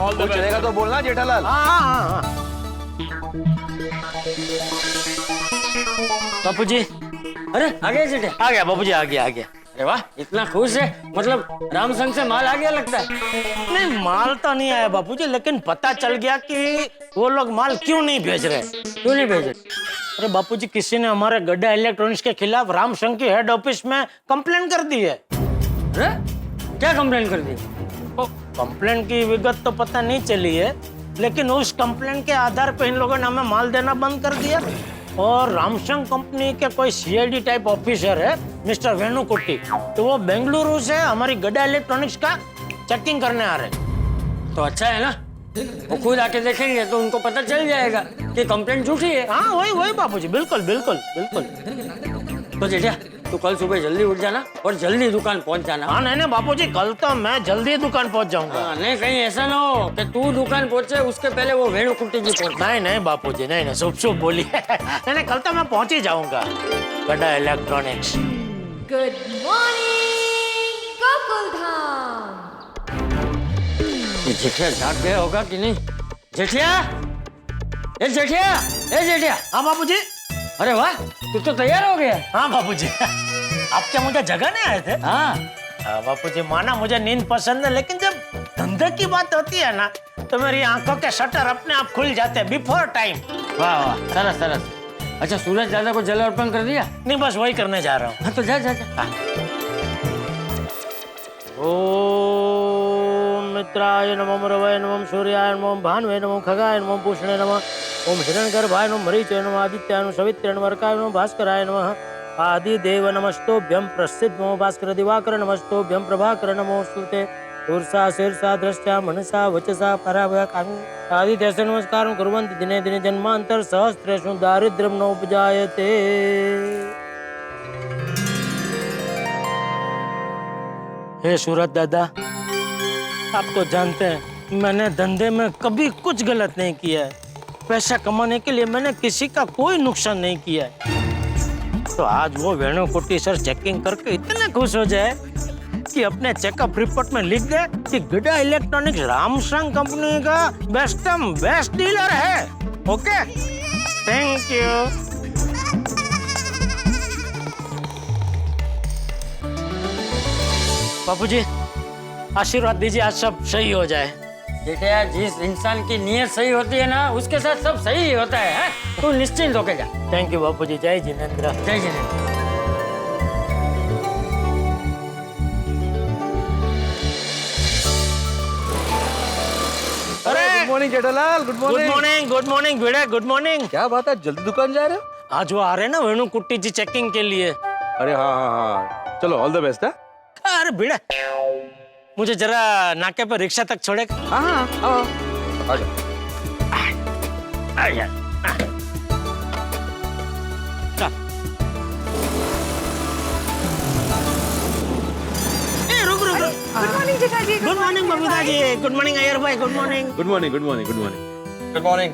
S1: ऑल द बेस्ट।
S10: चलेगा तो बोलना जेठालाल।
S3: हाँ।
S11: बापू जी, अरे आ गए जेठे?
S3: आ गया बाबूजी, आ गया।
S11: अरे वाह, इतना खुश है, मतलब रामसंग से माल आ गया लगता है।
S3: नहीं, माल तो नहीं आया बाबूजी, लेकिन पता चल गया कि वो लोग माल क्यों नहीं भेज रहे।
S11: क्यों नहीं भेजे?
S3: अरे बापूजी, किसी ने हमारे गड्ढा इलेक्ट्रॉनिक्स के खिलाफ रामसंग की हेड ऑफिस में कंप्लेन कर दी है।
S11: अरे क्या कंप्लेन कर दी?
S3: कंप्लेन की विगत तो पता नहीं चली है, लेकिन उस कंप्लेन के आधार पर इन लोगों ने हमें माल देना बंद कर दिया। और रामसंग कंपनी के कोई CID टाइप ऑफिसर है, मिस्टर वेणुकुट्टी, तो वो बेंगलुरु से हमारी गड्ढा इलेक्ट्रॉनिक्स का चेकिंग करने आ रहे हैं।
S11: तो अच्छा है ना, वो खुद आके देखेंगे तो उनको पता चल जाएगा कि कंप्लेंट झूठी है।
S3: हाँ वही बापूजी, बिल्कुल।
S11: तो जेठा, तू कल सुबह जल्दी उठ जाना और जल्दी दुकान पहुंच जाना।
S3: हाँ नहीं बापूजी, कल तो मैं जल्दी दुकान पहुंच जाऊंगा।
S11: हाँ, नहीं कहीं ऐसा ना हो कि तू दुकान पहुंचे उसके पहले वो वेणुकुट्टी जी पहुंचे।
S3: नहीं बापूजी, नहीं शुभ बोलिए। नहीं कल तो मैं पहुंच ही जाऊंगा Gada electronics.
S9: Good morning Gokuldham.
S11: Jethiya जाग गया होगा कि नहीं? जेठिया, ए जेठिया।
S3: हाँ बापूजी।
S11: अरे वाह, तू तो तैयार हो गया।
S3: हाँ बापूजी। आप क्या मुझे जगाने आए थे?
S11: हाँ
S3: बापूजी, माना मुझे नींद पसंद है, लेकिन जब धंधे की बात होती है ना तो मेरी आंखों के शटर अपने आप खुल जाते हैं बिफोर टाइम।
S11: वाह, सरस। अच्छा, सूरज दादा को जल अर्पण कर दिया?
S3: नहीं, बस वही करने जा रहा हूँ।
S11: हाँ तो जा।
S3: ओम मित्राय नमः, रवये नमः, सूर्याय नमः, भानुवे नमः, खगाय नमः, पूषणे नमः, ओम हिरण्यगर्भाय नमः, मरीचाय नमः, आदित्याय नमः, सवित्रे नमः, अर्काय नमः, भास्कराय नमः, आदिदेव नमस्तोभ्यं, प्रसिद्ध नमो भास्कर दिवाकर नमस्तोभ्यं, प्रभाकर नमोस्तुते, उर्सा शीर्षा दृष्टा मनसा वचसा पराभय आदित्यस्य नमस्कारं कुर्वन्ति दिने दिने जन्मांतर सहस्रेषु दारिद्र्यं न उपजायते। हे सूरज दादा, आप तो जानते हैं मैंने धंधे में कभी कुछ गलत नहीं किया है। पैसा कमाने के लिए मैंने किसी का कोई नुकसान नहीं किया है। तो आज वो वेणुकुट्टी सर चेकिंग करके इतने खुश हो जाए कि अपने चेकअप रिपोर्ट में लिख दे कि गड्ढा इलेक्ट्रॉनिक्स रामसंग कंपनी का बेस्ट डीलर है। Okay, thank you. बापूजी, आशीर्वाद दीजिए, आज सब सही हो जाए।
S11: बेटा, जिस इंसान की नीयत सही होती है ना, उसके साथ सब सही ही होता है। तू निश्चिंत होके जा।
S3: Thank you Bapuji. जय जिनेंद्र।
S11: जय Jinendra.
S10: Good morning Jethalal. Good morning
S3: good morning Bhide, good morning.
S10: क्या बात है, जल्दी दुकान जा रहे हो?
S3: आज वो आ रहे हैं ना वेणु कुट्टी जी चेकिंग के लिए।
S10: अरे हाँ हाँ हाँ, चलो ऑल द बेस्ट है।
S3: अरे भिड़े, मुझे जरा नाके पर रिक्शा तक छोड़ेगा?
S10: हाँ हाँ हाँ, आ जाओ।
S7: Good morning Jetha ji.
S3: Good morning Babita ji. Good morning Iyer भाई। Good morning.
S10: Good morning good morning good morning.
S8: Good morning.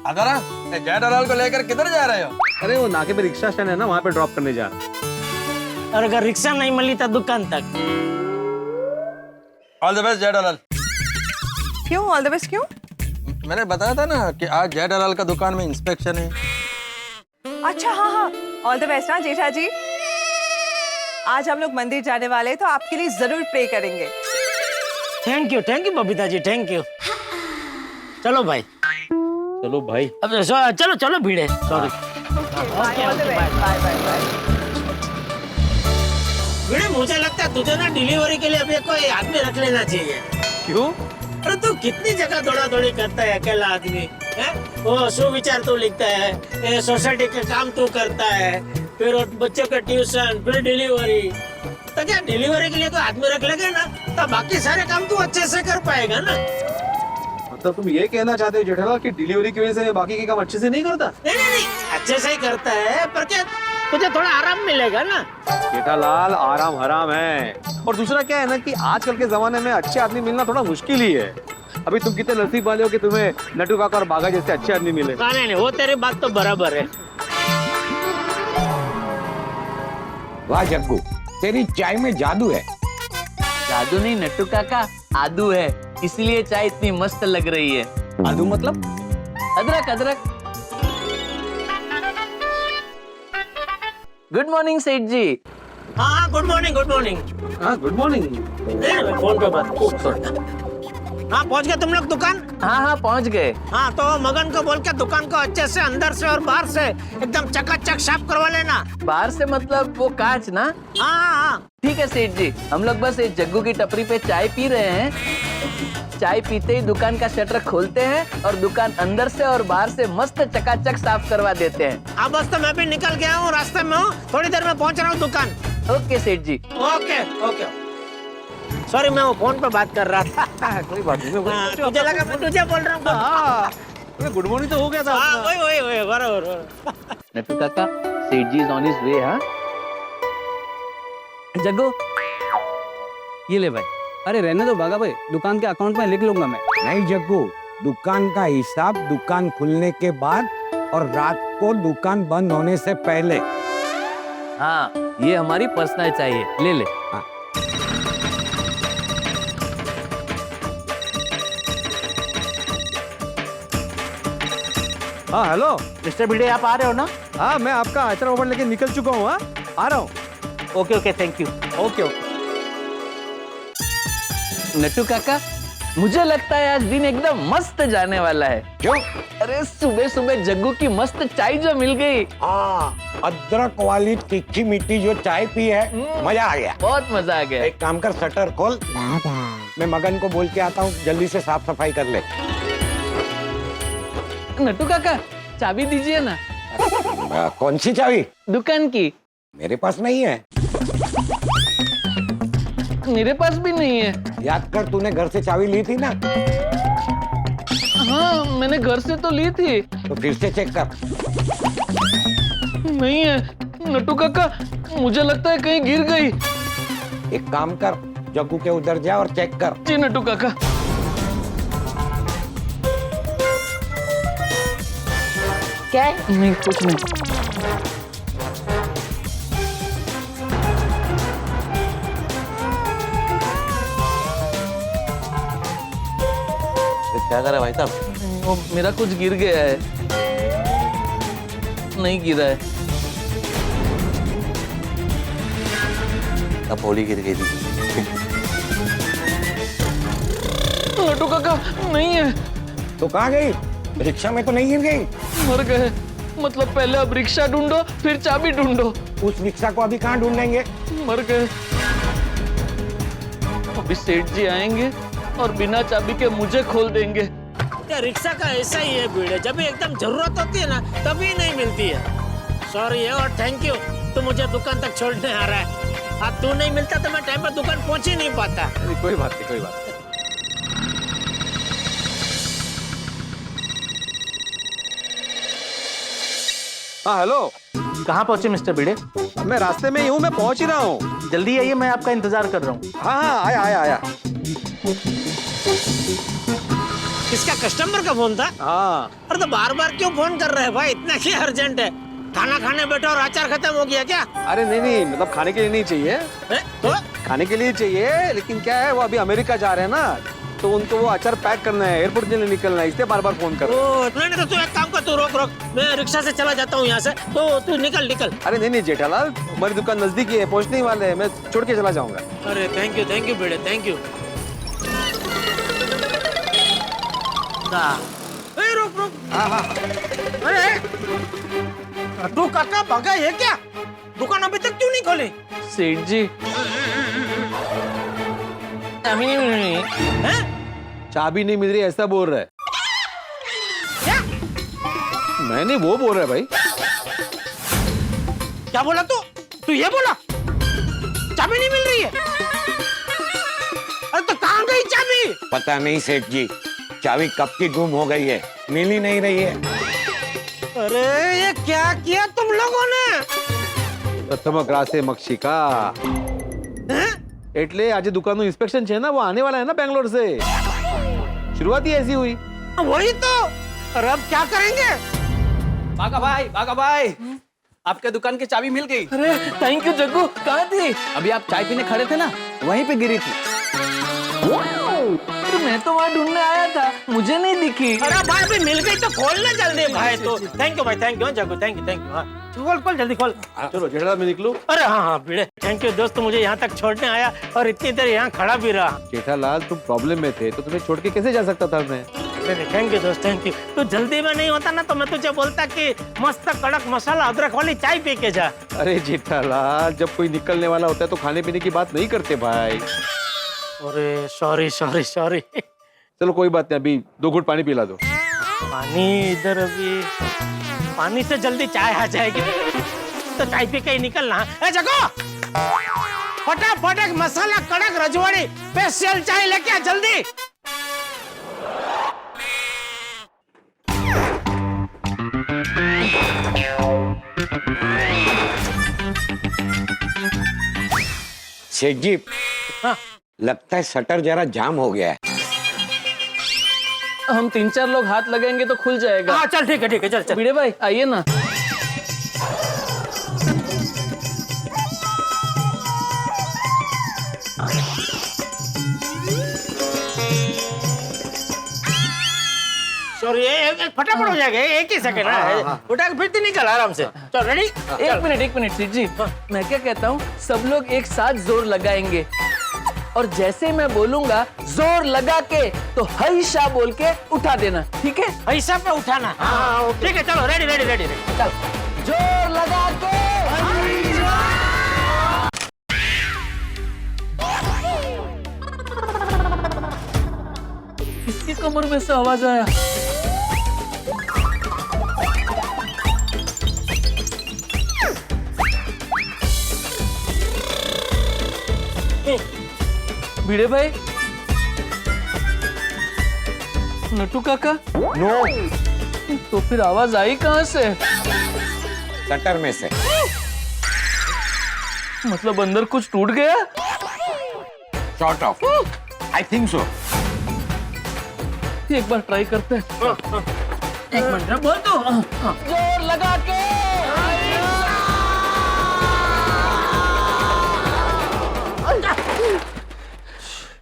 S8: अदारा, जेठालाल को लेकर किधर जा रहे हो?
S10: अरे वो नाके पे रिक्शा स्टैंड है ना, वहाँ पे ड्रॉप करने जा रहा हूं।
S3: और अगर रिक्शा नहीं मिली तो दुकान तक।
S8: All the best Jethalal.
S7: क्यों ऑल द बेस्ट क्यों?
S8: मैंने बताया था ना कि आज जेठालाल का दुकान में इंस्पेक्शन है।
S7: अच्छा हाँ हाँ, ऑल द बेस्ट हाँ जेठा जी। आज हम लोग मंदिर जाने वाले हैं तो आपके लिए जरूर प्रे करेंगे।
S3: Thank you Babita ji, thank you. चलो भाई।
S10: चलो भाई।
S3: अब चलो चलो Bhide. Sorry.
S7: All the best, bye bye bye.
S3: Bhide, मुझे लगता है तुझे ना डिलीवरी के लिए अभी कोई आदमी रख लेना चाहिए।
S10: क्यों?
S3: अरे तू कितनी जगह दौड़ा दौड़ी करता है अकेला आदमी है? वो सुविचार तू लिखता है, सोसाइटी के काम तू करता है, फिर बच्चों का ट्यूशन, फिर डिलीवरी। तो क्या डिलीवरी के लिए कोई आदमी रख लेगा ना तो बाकी सारे काम तू अच्छे से कर पाएगा ना।
S10: मतलब तुम ये कहना चाहते हो जेठालाल कि डिलीवरी की वजह से बाकी के काम अच्छे से नहीं करता?
S3: नहीं, अच्छे से ही करता है, पर क्या तुझे थोड़ा आराम मिलेगा ना।
S10: जेठालाल आराम हराम है। और दूसरा क्या है ना कि आजकल के जमाने में अच्छे आदमी मिलना थोड़ा मुश्किल ही है। अभी तुम कितने नसीब वाले हो कि तुम्हें नटू काका और बागा जैसे अच्छे आदमी मिले।
S3: नहीं, वो तेरी बात तो बराबर है।
S6: वाह जग्गू, तेरी चाय में जादू है।
S4: जादू नहीं नट्टू काका, आदू है, इसलिए चाय इतनी मस्त लग रही है।
S10: आदू मतलब?
S4: अदरक अदरक। गुड मॉर्निंग सेठ जी।
S3: हाँ गुड मॉर्निंग।
S10: हाँ गुड मॉर्निंग।
S3: फोन पे बात। हाँ पहुँच गए तुम लोग दुकान?
S4: हाँ पहुँच गए।
S3: हाँ तो मगन को बोल के दुकान को अच्छे से अंदर से और बाहर से एकदम चकाचक साफ करवा लेना।
S4: बाहर से मतलब वो कांच ना?
S3: हाँ।
S4: ठीक है सेठ जी, हम लोग बस एक जग्गू की टपरी पे चाय पी रहे हैं। चाय पीते ही दुकान का शटर खोलते हैं और दुकान अंदर से और बाहर से मस्त चकाचक साफ करवा देते हैं।
S3: अब बस तो मैं भी निकल गया हूँ, रास्ते में हूँ, थोड़ी देर में पहुँच रहा हूँ दुकान।
S4: ओके सेठ जी।
S3: ओके। सॉरी, मैं वो फोन पे बात कर रहा था।
S10: कोई बात नहीं।
S3: मुझे लगा मैं तुझे बोल रहा हूँ।
S10: गुड मॉर्निंग तो हो गया था।
S3: वही बराबर।
S4: नट्टू काका, सेठ जी इज ऑन हिज वे। हाँ
S11: जग्गू, ये ले भाई। अरे रहने दो बागा भाई, दुकान के अकाउंट में लिख लूंगा मैं।
S6: नहीं जग्गू, दुकान का हिसाब दुकान खुलने के बाद और रात को दुकान बंद होने से पहले।
S4: हाँ, ये हमारी पर्सनल चाहिए, ले ले।
S6: हाँ।
S10: हाँ हेलो
S3: मिस्टर भिड़े, आप आ रहे हो ना?
S10: हाँ मैं आपका आइटम ओवर लेके निकल चुका हूँ। हाँ आ रहा हूँ।
S3: Okay thank you.
S10: Okay.
S4: Nattu काका, मुझे लगता है आज दिन एकदम मस्त जाने वाला है।
S6: क्यों?
S4: अरे सुबह सुबह जग्गू की मस्त चाय जो मिल गई।
S6: हाँ, अदरक वाली तीखी मीठी जो चाय पी है, मजा आ गया।
S4: बहुत मजा आ गया।
S6: एक काम कर, शटर खोल, मैं मगन को बोल के आता हूँ, जल्दी से साफ सफाई कर ले।
S4: नट्टू काका, चाबी दीजिए ना।
S6: कौन सी चाबी?
S4: दुकान की।
S6: मेरे पास नहीं है।
S4: मेरे पास भी नहीं है।
S6: याद कर, तूने घर से चाबी ली थी ना?
S4: हाँ मैंने घर से तो ली थी।
S6: तो फिर से चेक कर।
S4: नहीं है नट्टू काका, मुझे लगता है कहीं गिर गई।
S6: एक काम कर, जग्गू के उधर जा और चेक कर।
S4: जी नट्टू काका।
S7: क्या है?
S4: नहीं कुछ नहीं।
S10: क्या कर रहा है भाई साहब?
S4: वो मेरा कुछ गिर गया है। नहीं गिरा है।
S10: अब होली गिर गई थी।
S4: नट्टू काका नहीं है।
S6: तो कहाँ गई? रिक्शा में तो नहीं गिर गई?
S4: मर गए। मतलब पहले अब रिक्शा ढूंढो फिर चाबी ढूंढो।
S6: उस रिक्शा को अभी कहाँ ढूंढेंगे?
S4: मर गए। अभी सेठ जी आएंगे और बिना चाबी के मुझे खोल देंगे।
S3: रिक्शा का ऐसा ही है भिड़े, जब भी एकदम जरूरत होती है ना तभी नहीं मिलती है। सॉरी है और थैंक यू, तू मुझे दुकान तक छोड़ने आ रहा है। अब तू नहीं मिलता तो मैं टाइम पर दुकान पहुंच ही नहीं पाता।
S10: कोई बात नहीं, कोई बात नहीं। हाँ हेलो,
S11: कहाँ पहुंचे मिस्टर भिड़े?
S10: मैं रास्ते में ही हूँ, मैं पहुंच ही रहा हूँ।
S11: जल्दी आइए, मैं आपका इंतजार कर रहा हूँ।
S10: हाँ हाँ, आया आया आया।
S3: इसका कस्टमर का फोन था?
S10: हाँ।
S3: अरे तो बार बार क्यों फोन कर रहे हैं भाई, इतना क्या अर्जेंट है? खाना खाने बैठो और अचार खत्म हो गया क्या?
S10: अरे नहीं नहीं, मतलब खाने के लिए नहीं चाहिए।
S3: तो
S10: खाने के लिए चाहिए, लेकिन क्या है वो अभी अमेरिका जा रहे हैं ना, तो उनको वो अचार पैक करना है, एयरपोर्ट के लिए निकलना है, इसलिए बार बार फोन कर रहे हैं।
S3: नहीं तो तू एक काम कर, तू रोक, मैं रिक्शा से चला जाता हूँ यहाँ से, तो तू निकल।
S10: अरे नहीं नहीं जेठालाल, हमारी दुकान नजदीक ही है, पहुंचने ही वाले हैं, मैं छोड़ के चला जाऊंगा।
S3: अरे थैंक यू बेटे, थैंक यू। रुक।
S10: हाँ।
S3: अरे तू काका भागा है क्या? दुकान अभी तक क्यों नहीं खोली?
S4: सेठ जी,
S3: हैं?
S10: चाबी नहीं मिल रही ऐसा बोल रहा है।
S3: क्या?
S10: मैंने वो बोल रहा है भाई।
S3: क्या बोला तू ये बोला? चाबी नहीं मिल रही है? अरे तो कहाँ गई चाबी?
S6: पता नहीं सेठ जी, चाबी कब की गुम हो गई है, मिल ही नहीं रही है।
S3: अरे ये क्या किया तुम लोगों ने?
S10: પ્રથમ ક્લાસે મક્ષિકા એટલે આજે દુકાનનું ઇન્સ્પેક્શન છે ને, वो आने वाला है ना बेंगलोर से। शुरुआत ही ऐसी हुई।
S3: वही तो, और अब क्या करेंगे?
S4: बागा भाई, आपके दुकान की चाबी मिल गई। अरे थैंक यू जग्गू, कहाँ थी? अभी आप चाय पीने खड़े थे ना, वहीं पे गिरी थी। तो मैं तो वहाँ ढूंढने आया था, मुझे नहीं दिखी।
S3: अरे भाई अभी मिल गई तो खोलना जल्दी भाई। तो थैंक यू भाई, thank you Jaggu, thank you. हाँ खोल जल्दी खोल।
S10: चलो जेठालाल मैं निकलूं।
S3: अरे हाँ भिड़े, थैंक यू दोस्त, मुझे यहाँ तक छोड़ने आया और इतनी देर यहाँ खड़ा भी रहा।
S10: जेठालाल तुम प्रॉब्लम में थे तो तुम्हें छोड़ के कैसे जा सकता था मैं?
S3: नहीं थैंक यू दोस्त, थैंक यू। तू जल्दी में नहीं होता ना तो मैं तुझे बोलता कि मस्त कड़क मसाला अदरक वाली चाय पी के जा।
S10: अरे जेठालाल, जब कोई निकलने वाला होता है तो खाने पीने की बात नहीं करते भाई।
S3: अरे सॉरी।
S10: चलो कोई बात नहीं, अभी 2 घूंट पानी पिला दो।
S3: पानी इधर, अभी पानी से जल्दी चाय आ जाएगी तो चाय पी के ही निकलना। ए जगो, फटाफट एक मसाला कड़क रजवाड़ी स्पेशल चाय लेके आ जल्दी।
S6: सेठ जी,
S3: हाँ।
S6: लगता है शटर जरा जाम हो गया है।
S4: हम 3-4 लोग हाथ लगाएंगे तो खुल जाएगा।
S3: हाँ चल ठीक है, चल।
S4: भिड़े भाई आइए ना।
S3: सॉरी, फटाफट हो जाएगा, एक ही सेकंड है। उठा के फिर तो निकल आराम से। चल रेडी?
S4: एक मिनट सेठ जी, मैं क्या कहता हूँ, सब लोग एक साथ जोर लगाएंगे और जैसे मैं बोलूंगा जोर लगा के तो हईशा बोल के उठा देना, ठीक है?
S3: ऐसा पे उठाना। हाँ ठीक है, चलो रेडी।
S4: चल, जोर लगा के इसकी कमर में से आवाज आया। भिड़े भाई, नटू काका,
S6: नो,
S4: तो फिर आवाज आई कहाँ से?
S6: शटर में से।
S4: मतलब अंदर कुछ टूट गया?
S6: Short of, I think so.
S4: एक बार ट्राई करते हैं।
S3: एक मिनट बोल तो।
S4: जोर लगा के।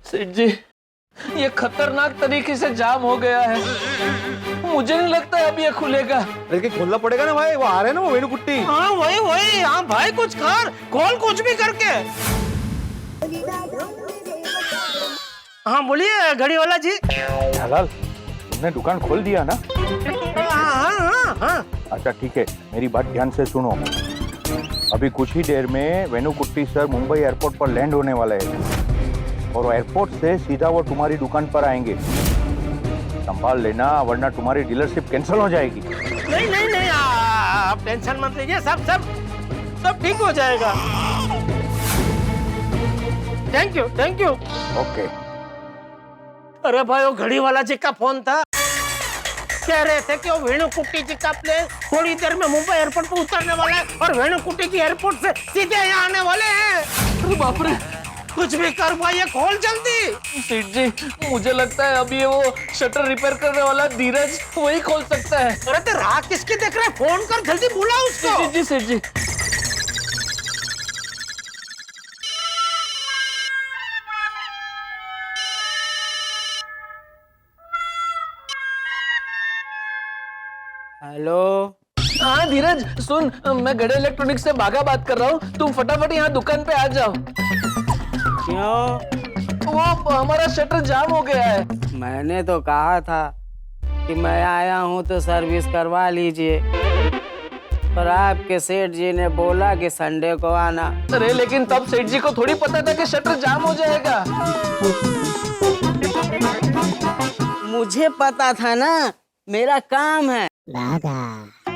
S4: सेठ जी, ये खतरनाक तरीके से जाम हो गया है, मुझे नहीं लगता अब ये खुलेगा।
S10: लेकिन खोलना पड़ेगा ना भाई, वो आ रहे हैं ना वो वेणुकुट्टी।
S3: हाँ वही। हाँ भाई कुछ कर, खोल कुछ भी करके। हाँ बोलिए घड़ी वाला जी।
S5: जेठालाल, तुमने दुकान खोल दिया ना?
S3: हाँ।
S5: अच्छा ठीक है, मेरी बात ध्यान से सुनो। अभी कुछ ही देर में वेणुकुट्टी सर मुंबई एयरपोर्ट पर लैंड होने वाले हैं और एयरपोर्ट से सीधा वो तुम्हारी दुकान पर आएंगे। संभाल लेना, वरना तुम्हारी डीलरशिप कैंसिल हो जाएगी।
S3: नहीं, टेंशन मत लीजिए, सब ठीक हो जाएगा। Thank you.
S5: ओके।
S3: अरे भाई, वो घड़ी वाला जी का फोन था, कह रहे थे कि वो वेणुकुट्टी जी का प्लेन थोड़ी देर में मुंबई एयरपोर्ट पर उतरने वाला है और वेणुकुट्टी जी एयरपोर्ट से सीधे यहाँ आने वाले हैं।
S4: अरे बाप रे,
S3: कुछ भी कर भाई, ये खोल जल्दी।
S4: सेठ जी मुझे लगता है अभी ये वो शटर रिपेयर करने वाला धीरज वही खोल सकता है।
S3: अरे तो राह किसकी देख रहे, फोन कर जल्दी, बुला उसको।
S4: जी सेठ जी।
S11: हेलो।
S4: हाँ धीरज सुन, मैं गड़े इलेक्ट्रॉनिक्स से बागा बात कर रहा हूँ, तुम फटाफट यहाँ दुकान पे आ जाओ।
S11: क्यों?
S4: वो हमारा शटर जाम हो गया है।
S11: मैंने तो कहा था कि मैं आया हूँ तो सर्विस करवा लीजिए, पर आपके सेठ जी ने बोला कि संडे को आना।
S4: अरे लेकिन तब सेठ जी को थोड़ी पता था कि शटर जाम हो जाएगा।
S11: मुझे पता था ना, मेरा काम है।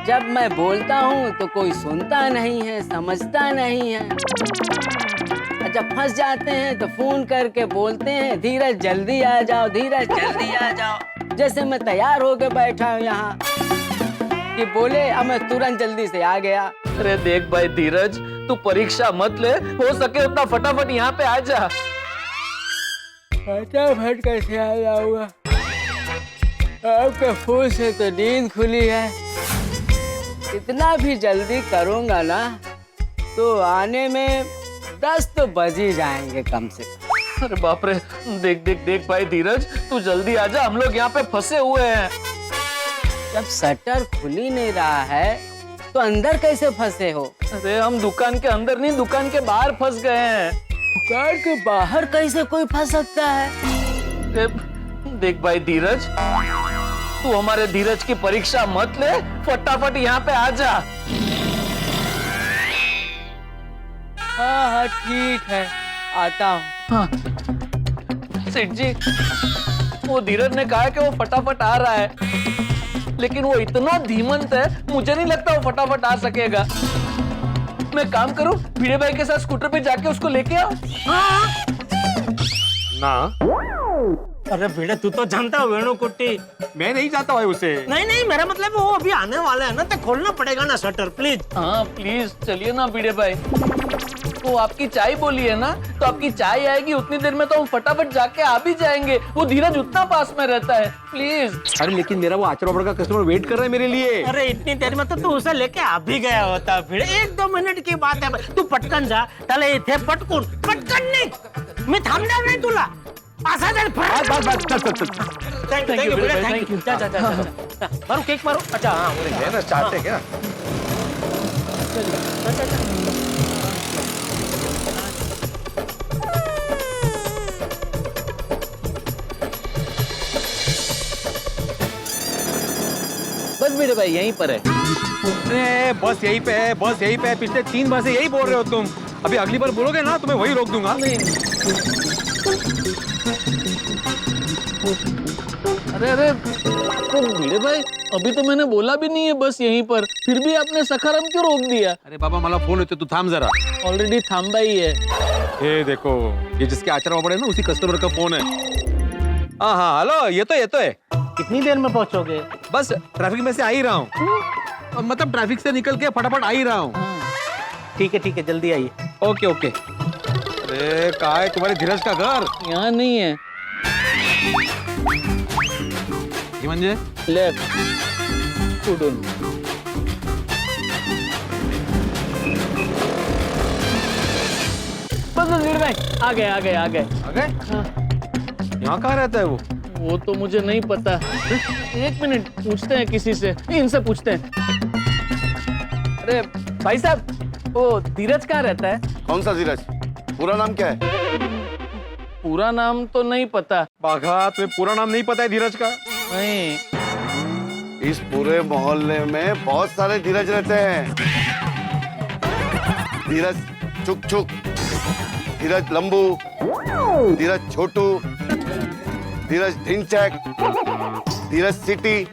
S11: जब मैं बोलता हूँ तो कोई सुनता नहीं है, समझता नहीं है। जब फंस जाते हैं तो फोन करके बोलते हैं धीरज जल्दी आ जाओ, धीरज जल्दी आ जाओ। जैसे मैं तैयार होके बैठा हूँ यहाँ कि बोले, अब मैं तुरंत जल्दी से आ गया।
S4: अरे देख भाई धीरज, तू परीक्षा मत ले, हो सके उतना फटाफट यहाँ पे आ जा।
S11: फटाफट कैसे आ जाऊंगा, आपके फोन से तो नींद खुली है। इतना भी जल्दी करूंगा ना तो आने में 10 तो बज ही जाएंगे कम से कम।
S4: अरे बाप रे, देख भाई धीरज, तू जल्दी आ जा, हम लोग यहाँ पे फंसे हुए हैं।
S11: जब शटर खुल ही नहीं रहा है तो अंदर कैसे फंसे हो?
S4: अरे हम दुकान के अंदर नहीं, दुकान के बाहर फंस गए हैं।
S11: दुकान के बाहर कैसे कोई फंस सकता है?
S4: देख भाई धीरज, तू हमारे धीरज की परीक्षा मत ले, फटाफट यहाँ पे आ जा।
S11: हाँ ठीक है, आता हूँ।
S4: हाँ। सेठ जी, वो धीरज ने कहा कि वो फटाफट आ रहा है, लेकिन वो इतना धीमंत है, मुझे नहीं लगता वो फटाफट आ सकेगा। मैं काम करूं, भिड़े भाई के साथ स्कूटर पे जाके उसको लेके आओ।
S3: हाँ।
S10: ना
S3: अरे भिड़े, तू तो जानता है वेणुकुट्टी।
S10: मैं नहीं जानता भाई उसे।
S3: नहीं, मेरा मतलब वो अभी आने वाला है ना, तो खोलना पड़ेगा ना शटर, प्लीज।
S4: हाँ प्लीज चलिए ना भिड़े भाई। वो आपकी चाय बोली है ना, तो आपकी चाय आएगी उतनी देर में तो हम फटाफट जाके आ भी जाएंगे। वो धीरज उतना पास में रहता है, प्लीज।
S10: अरे लेकिन मेरा वो आचार पापड़ का कस्टमर वेट कर रहा है मेरे लिए।
S3: अरे इतनी देर में तो तू उसे लेके आ भी गया होता। फिर 1-2 मिनिट की बात है, तू पटकन जा, त्याला इथे पटकन नहीं, मी थांबणार नाही तुला। असा जर थैंक यू। जा मारो, केक मारो। अच्छा हाँ,
S10: स्टार्ट है क्या?
S4: बस भिड़े भाई यहीं पर है।
S10: अरे बस यहीं पे है, बस यहीं पे है। पिछले 3 बार से यही बोल रहे हो तुम। अभी अगली बार बोलोगे ना तो मैं वही रोक दूंगा।
S4: अरे तो भिड़े भाई, अभी तो मैंने बोला भी नहीं है बस यहीं पर, फिर भी आपने सखाराम क्यों रोक दिया?
S10: अरे बाबा मला फोन येतो, तू थांब जरा।
S4: ऑलरेडी थांबा ही है।
S10: ये देखो, ये जिसके आचार पापड़ है ना, उसी कस्टमर का फोन है। हाँ हेलो, ये तो है।
S3: कितनी देर में पहुंचोगे?
S10: बस ट्रैफिक में से आ ही रहा हूँ। मतलब ट्रैफिक से निकल के फटाफट आ ही रहा हूँ।
S3: ठीक है, जल्दी आइए।
S10: ओके। अरे कहाँ है तुम्हारे धीरज का घर?
S4: यहाँ नहीं है।
S10: ये म्हणजे
S4: लेफ्ट उडून। बस भिड़े भाई, आ गए।
S10: हाँ। यहाँ कहाँ रहता है
S4: वो तो मुझे नहीं पता। 1 मिनट, पूछते हैं किसी से, इनसे पूछते हैं। अरे भाई साहब, वो धीरज कहाँ रहता है?
S8: कौन सा धीरज? पूरा नाम क्या है?
S4: पूरा नाम तो नहीं पता।
S10: बाघा, तुम्हें पूरा नाम नहीं पता है धीरज का?
S4: नहीं।
S8: इस पूरे मोहल्ले में बहुत सारे धीरज रहते हैं। धीरज चुक, धीरज लंबू, धीरज छोटू, धीरज ढिंचैक, धीरज सिटी,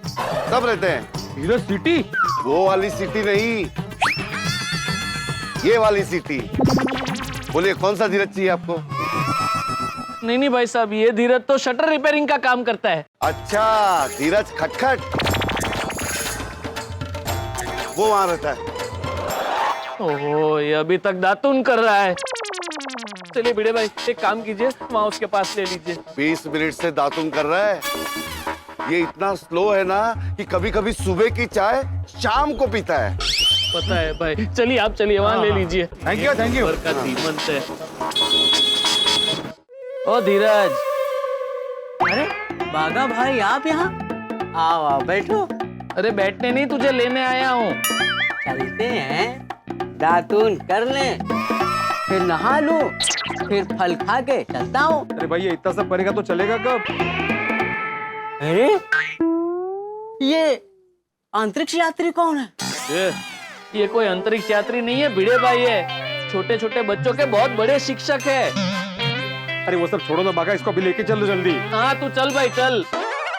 S8: सब रहते हैं।
S10: धीरज सिटी?
S8: वो वाली सीटी नहीं, ये वाली सीटी। बोलिए कौन सा धीरज चाहिए आपको?
S4: नहीं भाई साहब, ये धीरज तो शटर रिपेयरिंग का काम करता है।
S8: अच्छा, धीरज खटखट, वो वहां रहता है।
S4: ओहो, ये अभी तक दातुन कर रहा है। चलिए भिड़े भाई, एक काम कीजिए, वहां उसके पास ले लीजिए।
S8: 20 मिनट से दातुन कर रहा है। ये इतना स्लो है ना कि कभी कभी सुबह की चाय शाम को पीता है।
S4: पता है भाई, चलिए आप चलिए वहां ले लीजिए।
S10: Thank you thank you.
S4: का धीमन से। ओ धीरज।
S11: अरे बागा भाई, आप यहाँ? आओ आओ बैठो।
S4: अरे बैठने नहीं, तुझे लेने आया हूँ।
S11: चलते हैं, दातून कर लें, फिर नहा लूं, फिर फल खा के चलता हूँ।
S10: अरे भाई, ये इतना सब करेगा तो चलेगा कब?
S11: अरे ये अंतरिक्ष यात्री कौन है?
S4: ये कोई अंतरिक्ष यात्री नहीं है, भिड़े भाई है। छोटे छोटे बच्चों के बहुत बड़े शिक्षक है।
S10: अरे वो सब छोड़ो ना बागा, इसको अभी लेके चलो जल्दी।
S4: हाँ तू चल भाई चल।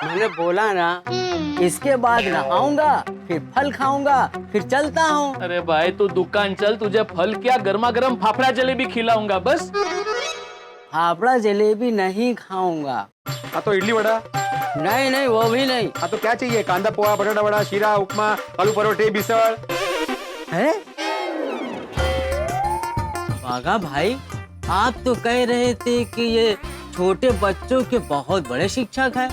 S11: मैंने बोला ना, इसके बाद नहाऊंगा, फिर फल खाऊंगा, फिर चलता हूँ।
S4: अरे भाई तू दुकान चल, तुझे फल क्या गर्मा गर्म फाफड़ा जलेबी खिलाऊंगा बस।
S11: फाफड़ा जलेबी नहीं खाऊंगा।
S10: हाँ तो इडली वड़ा?
S11: नहीं नहीं, वो भी नहीं।
S10: हाँ तो क्या चाहिए? कांदा पोहा, बटाटा वड़ा, शीरा, उपमा, आलू परोठे, बिस्कुट।
S11: है बागा भाई, आप तो कह रहे थे कि ये छोटे बच्चों के बहुत बड़े शिक्षक हैं।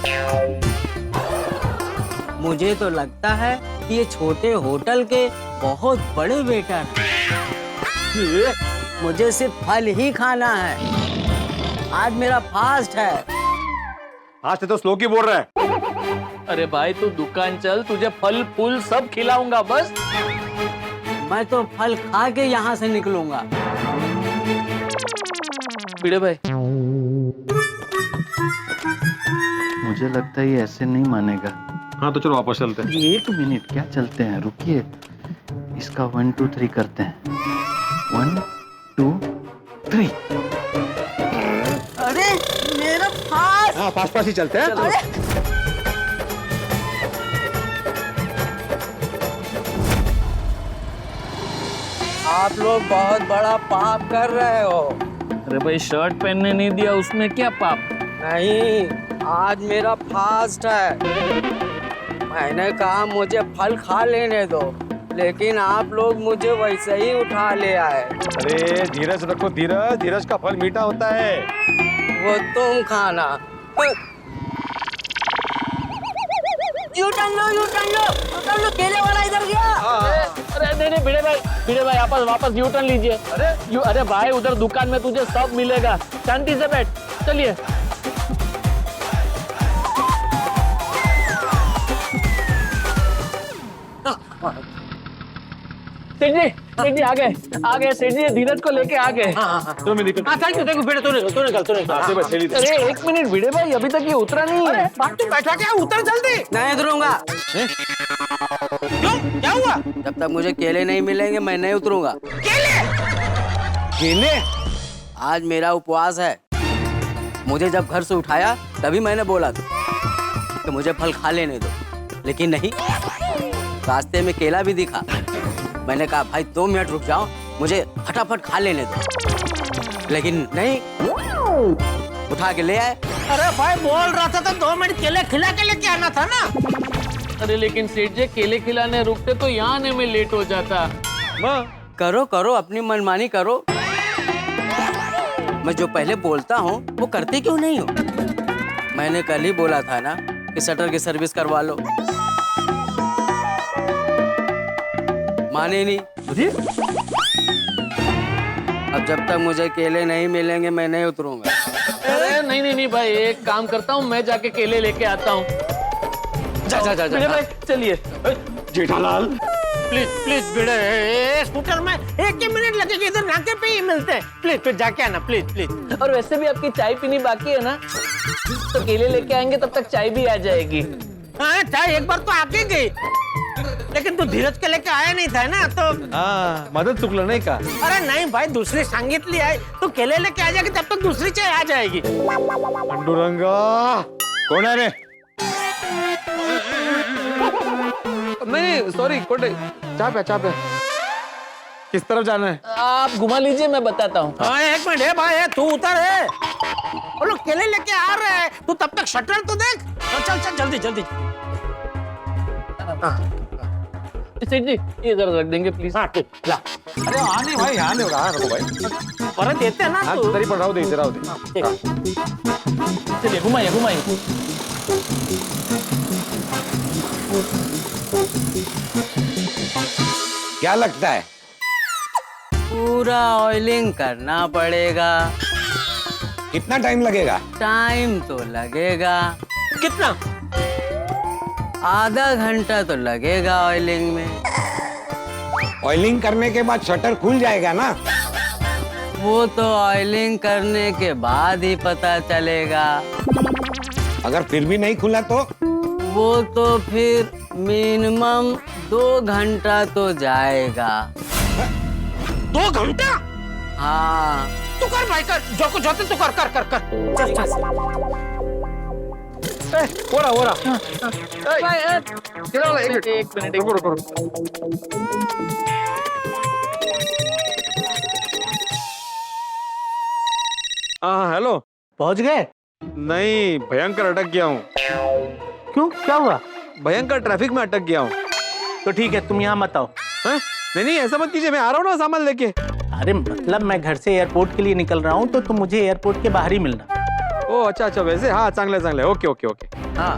S11: मुझे तो लगता है कि ये छोटे होटल के बहुत बड़े वेटर हैं। मुझे सिर्फ फल ही खाना है। आज मेरा फास्ट है।
S10: आज तो स्लो की बोल रहा है।
S4: अरे भाई तू दुकान चल, तुझे फल फूल सब खिलाऊंगा बस।
S11: मैं तो फल खा के यहाँ से निकलूंगा।
S4: भिड़े भाई,
S5: मुझे लगता है ये ऐसे नहीं मानेगा।
S10: हाँ तो चलो वापस चलते हैं।
S5: एक मिनट, क्या चलते हैं? रुकिए, इसका 1 2 3 करते हैं। 1 2 3।
S11: अरे मेरा फास्ट।
S10: हाँ फास्ट फास्ट ही चलते हैं।
S11: आप लोग बहुत बड़ा पाप कर रहे हो।
S4: अरे भाई शर्ट पहनने नहीं दिया, उसमें क्या पाप?
S11: नहीं, आज मेरा फास्ट है। मैंने कहा मुझे फल खा लेने दो, लेकिन आप लोग मुझे वैसे ही उठा ले आए।
S10: अरे धीरज रखो, धीरज, धीरज का फल मीठा होता है।
S11: वो तुम खाना। यू टर्न लो, केले वाला इधर गया।
S4: अरे नहीं भिड़े भाई वापस यू टर्न लीजिए। अरे भाई उधर दुकान में तुझे सब मिलेगा, शांति से बैठ। चलिए सेठ जी आ गए सेठ जी, धीरज को लेके आ गए।
S10: तो मैं निकल।
S3: थैंक यू भिड़े, तू निकल।
S4: अरे एक मिनट भिड़े भाई, अभी तक ये उतरा नहीं है।
S3: बात तू बैठा क्या, उतर जल्दी।
S11: नहीं उतरूंगा।
S3: क्यों, क्या हुआ?
S11: जब तक मुझे केले नहीं मिलेंगे मैं नहीं उतरूंगा।
S10: केले?
S11: आज मेरा उपवास है। मुझे जब घर से उठाया तभी मैंने बोला था कि मुझे फल खा लेने दो, लेकिन नहीं। रास्ते में केला भी दिखा, मैंने कहा भाई 2 मिनट रुक जाओ, मुझे फटाफट खा लेने दो, लेकिन नहीं, उठा के ले आए।
S3: अरे भाई बोल रहा था तो 2 मिनट केले खिला के लेके आना था ना।
S4: अरे लेकिन सेठ जी केले खिलाने रुकते तो यहाँ आने में लेट हो जाता।
S11: करो करो, अपनी मनमानी करो। मैं जो पहले बोलता हूँ वो करते क्यों नहीं हो? मैंने कल ही बोला था ना कि शटर की सर्विस करवा लो, माने नहीं। अब जब तक मुझे केले नहीं मिलेंगे मैं नहीं उतरूंगा।
S4: अरे नहीं भाई, एक काम करता हूँ, मैं जाके केले लेके आता हूँ।
S11: जा
S4: भिड़े भाई चलिए।
S10: जेठालाल
S3: प्लीज भिड़े, स्कूटर में 1 मिनट लगेगा, इधर नाके पे ही मिलते हैं। प्लीज जाके आना, प्लीज।
S4: और वैसे भी आपकी चाय पीनी बाकी है ना, तो केले लेके आएंगे तब तक चाय भी आ जाएगी।
S3: हाँ चाय एक बार तो आके गई, लेकिन तू धीरज के लेके आया नहीं था ना, तो
S10: हाँ मदद चुकलं नाही का?
S3: अरे नहीं भाई, दूसरी सांगितली आहे, तू केले लेके आ जाएगी तब तक दूसरी चाय आ जाएगी।
S10: पांडुरंगा कोण आहे रे? नहीं सॉरी कोटे, चाह पे किस तरफ जाना है?
S4: आप घुमा लीजिए, मैं बताता हूँ।
S3: हाँ, एक मिनट है भाई, तू उतर है। वो लोग केले लेके आ रहे हैं, तू तब तक शटर तो देख। चल चल जल्दी जल्दी।
S4: सेठ जी ये जरा रख देंगे प्लीज।
S3: हाँ ठीक, ला।
S10: अरे आने भाई, आने रहा रखो भाई।
S3: परत देते हैं ना
S10: हाँ
S3: तू।
S10: तरी पर रहो दे।
S4: चलिए घुमाइए घुमाइए।
S6: क्या लगता है?
S11: पूरा ऑयलिंग करना पड़ेगा।
S6: कितना टाइम लगेगा?
S11: टाइम तो लगेगा,
S3: कितना?
S11: आधा घंटा तो लगेगा ऑयलिंग में।
S6: ऑयलिंग करने के बाद शटर खुल जाएगा ना?
S11: वो तो ऑयलिंग करने के बाद ही पता चलेगा।
S6: अगर फिर भी नहीं खुला तो?
S11: वो तो फिर मिनिमम 2 घंटा तो जाएगा।
S3: 2 घंटा?
S11: हाँ
S3: तू कर भाई, कर जो कुछ होते तू कर कर कर कर। चल चल।
S10: हो रहा।
S4: एक मिनट
S10: रुको। हाँ हेलो।
S3: पहुंच गए?
S10: नहीं भयंकर अटक गया हूँ।
S3: क्यों, क्या हुआ?
S10: भयंकर ट्रैफिक में अटक गया हूँ।
S3: तो ठीक है, तुम यहाँ मत आओ।
S10: नहीं ऐसा मत कीजिए, मैं आ रहा हूँ ना सामान लेके।
S3: अरे मतलब मैं घर से एयरपोर्ट के लिए निकल रहा हूँ, तो तुम मुझे एयरपोर्ट के बाहर ही मिलना।
S10: ओ अच्छा वैसे, हाँ चांगले ओके।
S4: हाँ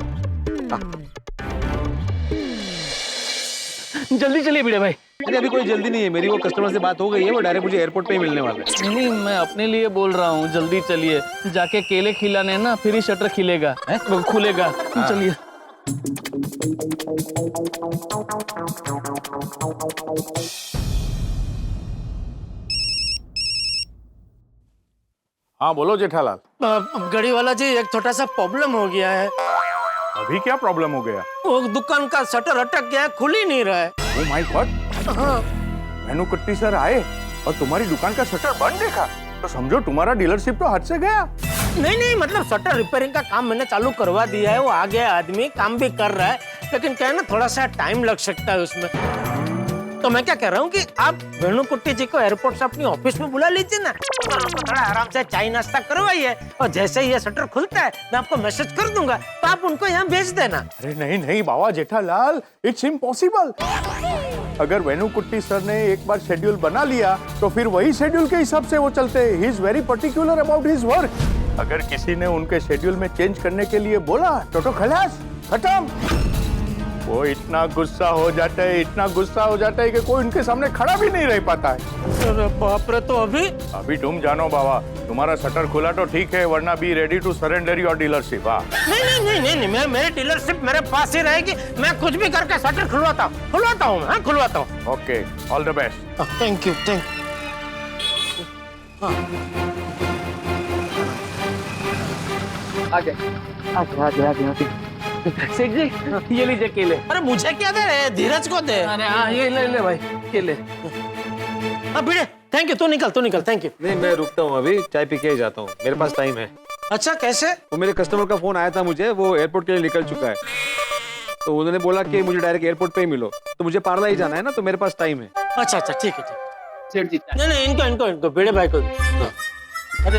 S4: जल्दी चलिए भिड़े भाई।
S10: अरे अभी कोई जल्दी नहीं है, मेरी वो कस्टमर से बात हो गई है, वो डायरेक्ट मुझे एयरपोर्ट पे ही मिलने वाला है।
S4: नहीं मैं अपने लिए बोल रहा हूँ, जल्दी चलिए। जाके केले खिलाने ना, फिर ही शटर खिलेगा, खुलेगा। चलिए।
S5: हाँ बोलो जेठालाल।
S3: गाड़ी वाला जी, एक छोटा सा प्रॉब्लम हो गया है।
S5: अभी क्या प्रॉब्लम हो गया?
S3: वो दुकान का शटर अटक गया है, खुल ही नहीं रहा है।
S5: Oh my God.
S3: हाँ।
S5: वेनुकुट्टी सर आए और तुम्हारी दुकान का शटर बंद देखा तो समझो तुम्हारा डीलरशिप तो हाथ से गया।
S3: नहीं मतलब शटर रिपेयरिंग का काम मैंने चालू करवा दिया है, वो आ गया आदमी, काम भी कर रहा है, लेकिन क्या है ना, थोड़ा सा टाइम लग सकता है उसमें। तो मैं क्या कह रहा हूँ कि आप वेणुकुट्टी जी को एयरपोर्ट से अपनी ऑफिस में बुला लीजिए ना, और उनको थोड़ा आराम से चाय नाश्ता करवाइए, और जैसे ही ये शटर खुलता है मैं आपको मैसेज कर दूंगा, तो आप उनको यहाँ भेज देना।
S5: अरे नहीं बाबा जेठालाल, इट्स इम्पॉसिबल। अगर वेनुकुट्टी सर ने एक बार शेड्यूल बना लिया तो फिर वही शेड्यूल के हिसाब से वो चलते हैं। He is very particular about his work. अगर किसी ने उनके शेड्यूल में चेंज करने के लिए बोला तो खलास, खत्म। वो इतना गुस्सा हो जाता है कि कोई उनके सामने खड़ा भी नहीं रह पाता है।
S3: अरे बाप रे, तो अभी
S5: तुम जानो बाबा, तुम्हारा शटर खुला तो ठीक है, वरना be ready to surrender your dealership.
S3: नहीं, मैं मेरी डीलरशिप मेरे पास ही रहेगी, मैं कुछ भी करके शटर खुलवाता हूँ।
S5: Okay, all the best.
S3: Thank you.
S4: आगे। सेठ जी ये लीजिए केले।
S3: अरे मुझे क्या दे रहे, धीरज को दे।
S4: अरे हाँ ये ले भाई केले।
S3: भिड़े, थैंक यू। तू निकल, थैंक यू।
S10: नहीं मैं रुकता हूँ, अभी चाय पी के ही जाता हूँ, मेरे पास टाइम है।
S3: अच्छा कैसे?
S10: वो मेरे कस्टमर का फोन आया था मुझे, वो एयरपोर्ट के लिए निकल चुका है, तो उन्होंने बोला कि मुझे डायरेक्ट एयरपोर्ट पे ही मिलो, तो मुझे पार्ला ही जाना है ना, तो मेरे पास टाइम है।
S3: अच्छा ठीक है।
S4: सेठ जी
S3: नहीं इनको भिड़े भाई को। अरे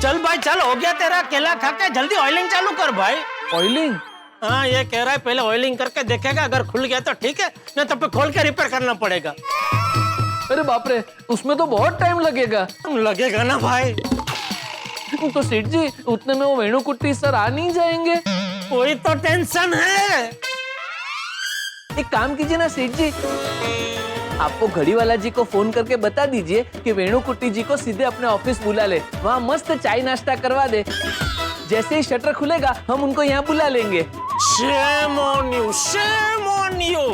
S3: चल भाई चल, हो गया तेरा केला खा के, जल्दी ऑयलिंग चालू कर भाई।
S4: ऑयलिंग?
S3: हाँ ये कह रहा है पहले ऑयलिंग करके देखेगा, अगर खुल गया तो ठीक है, नहीं तो फिर खोल के रिपेयर करना पड़ेगा।
S4: अरे बाप रे, उसमें तो बहुत टाइम लगेगा
S3: ना भाई।
S4: तो सेठ जी उतने में वो वेणुकुट्टी सर आ नहीं जाएंगे?
S3: वही तो टेंशन है।
S4: एक काम कीजिए ना सेठ जी, आपको घड़ी वाला जी को फोन करके बता दीजिए कि वेणुकुट्टी जी को सीधे अपने ऑफिस बुला ले, वहाँ मस्त चाय नाश्ता करवा दे, जैसे ही शटर खुलेगा हम उनको यहाँ बुला लेंगे।
S3: Shame on you, shame on you।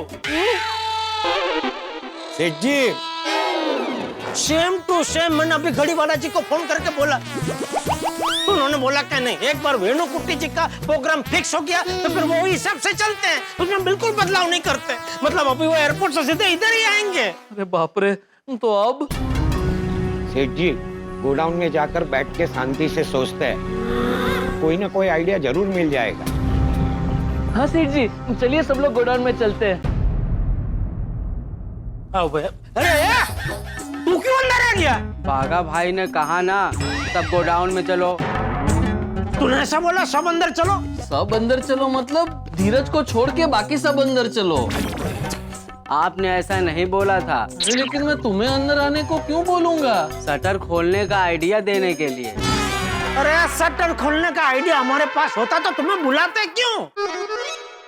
S6: सेठ जी,
S3: शेम टू शेम। मैंने अभी घड़ी वाला जी को फोन करके बोला, उन्होंने बोला क्या नहीं, एक बार वेणुकुट्टी जी का प्रोग्राम फिक्स हो गया तो फिर वो हिसाब से चलते हैं, उसमें बिल्कुल बदलाव नहीं करते। मतलब अभी वो एयरपोर्ट से सीधे इधर ही आएंगे।
S4: अरे बाप रे, तो अब?
S6: सेठ जी गोडाउन में जाकर बैठ के शांति से सोचते हैं, कोई ना कोई आइडिया जरूर मिल जाएगा।
S4: हाँ सेठ जी, चलिए सब लोग गोडाउन में चलते हैं।
S3: आओ भैया। अरे तू क्यों अंदर आ गया?
S11: बागा भाई ने कहा ना सब गोडाउन में चलो।
S3: तूने ऐसा बोला सब अंदर चलो?
S4: सब अंदर चलो मतलब धीरज को छोड़ के बाकी सब अंदर चलो।
S11: आपने ऐसा नहीं बोला था।
S4: अरे लेकिन मैं तुम्हें अंदर आने को क्यों बोलूंगा?
S11: शटर खोलने का आइडिया देने के लिए।
S3: अरे शटर खोलने का आइडिया हमारे पास होता तो तुम्हें बुलाते क्यों?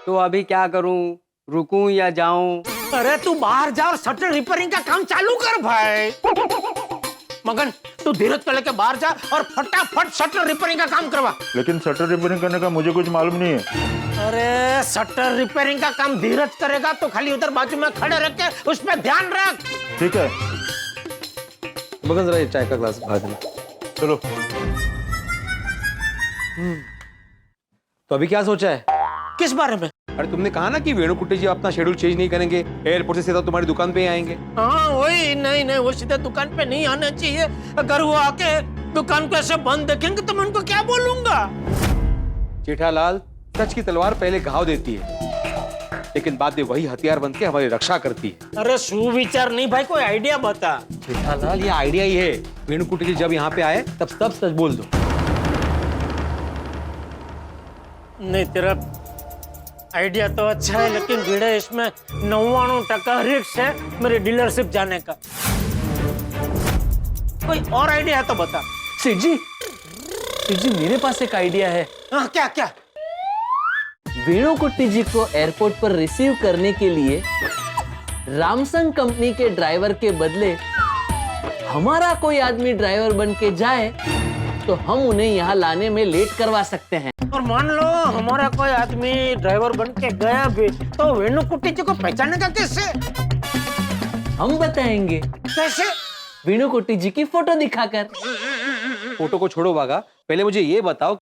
S11: तो अभी क्या करूं, रुकूं या जाऊं?
S3: अरे तू बाहर जा और शटर रिपेयरिंग का काम चालू कर भाई। मगन तू धीरज को लेके बाहर जा और फटाफट शटर रिपेयरिंग का काम करवा।
S5: लेकिन शटर रिपेयरिंग करने का मुझे कुछ मालूम नहीं है।
S3: अरे शटर रिपेयरिंग का काम धीरज करेगा तो खाली उधर बाजू में खड़े रख के उस पर ध्यान रख।
S5: ठीक है,
S10: मगन जरा ये चाय का ग्लास भा देना।
S5: चलो।
S10: तो अभी क्या सोचा है?
S3: किस बारे में?
S10: अरे तुमने कहा ना कि वेणुकुट्टी जी अपना शेड्यूल चेंज नहीं करेंगे, एयरपोर्ट से सीधा तुम्हारी दुकान पे ही आएंगे।
S3: हाँ वही, नहीं वो सीधे दुकान पे नहीं आना चाहिए। अगर वो आके दुकान को ऐसे बंद देखेंगे तो मैं उनको क्या बोलूंगा?
S10: जेठालाल, सच की तलवार पहले घाव देती है लेकिन बाद में वही हथियार बन के हमारी रक्षा करती है।
S3: अरे सुविचार नहीं भाई, कोई आइडिया बता।
S10: जेठालाल, ये आइडिया ही है। वेणुकुट्टी जी जब यहाँ पे आए तब सब सच बोल दो।
S3: नहीं तेरा आइडिया तो अच्छा है लेकिन भिड़े इसमें 99% रिस्क है मेरी डीलरशिप जाने का। कोई और आइडिया है तो बता।
S4: सेठ जी मेरे पास एक आइडिया है।
S3: हाँ क्या?
S4: वेणुकुट्टी जी को एयरपोर्ट पर रिसीव करने के लिए रामसंग कंपनी के ड्राइवर के बदले हमारा कोई आदमी ड्राइवर बन के जाए तो हम उन्हें यहाँ लाने में लेट करवा सकते हैं।
S3: और मान लो हमारा कोई आदमी ड्राइवर बन के गया भी तो वेणुकुट्टी जी को पहचानेगा कैसे?
S4: हम बताएंगे।
S3: कैसे?
S4: वेणुकुट्टी जी की फोटो दिखाकर।
S10: फोटो को छोड़ो बागा, पहले मुझे ये बताओ,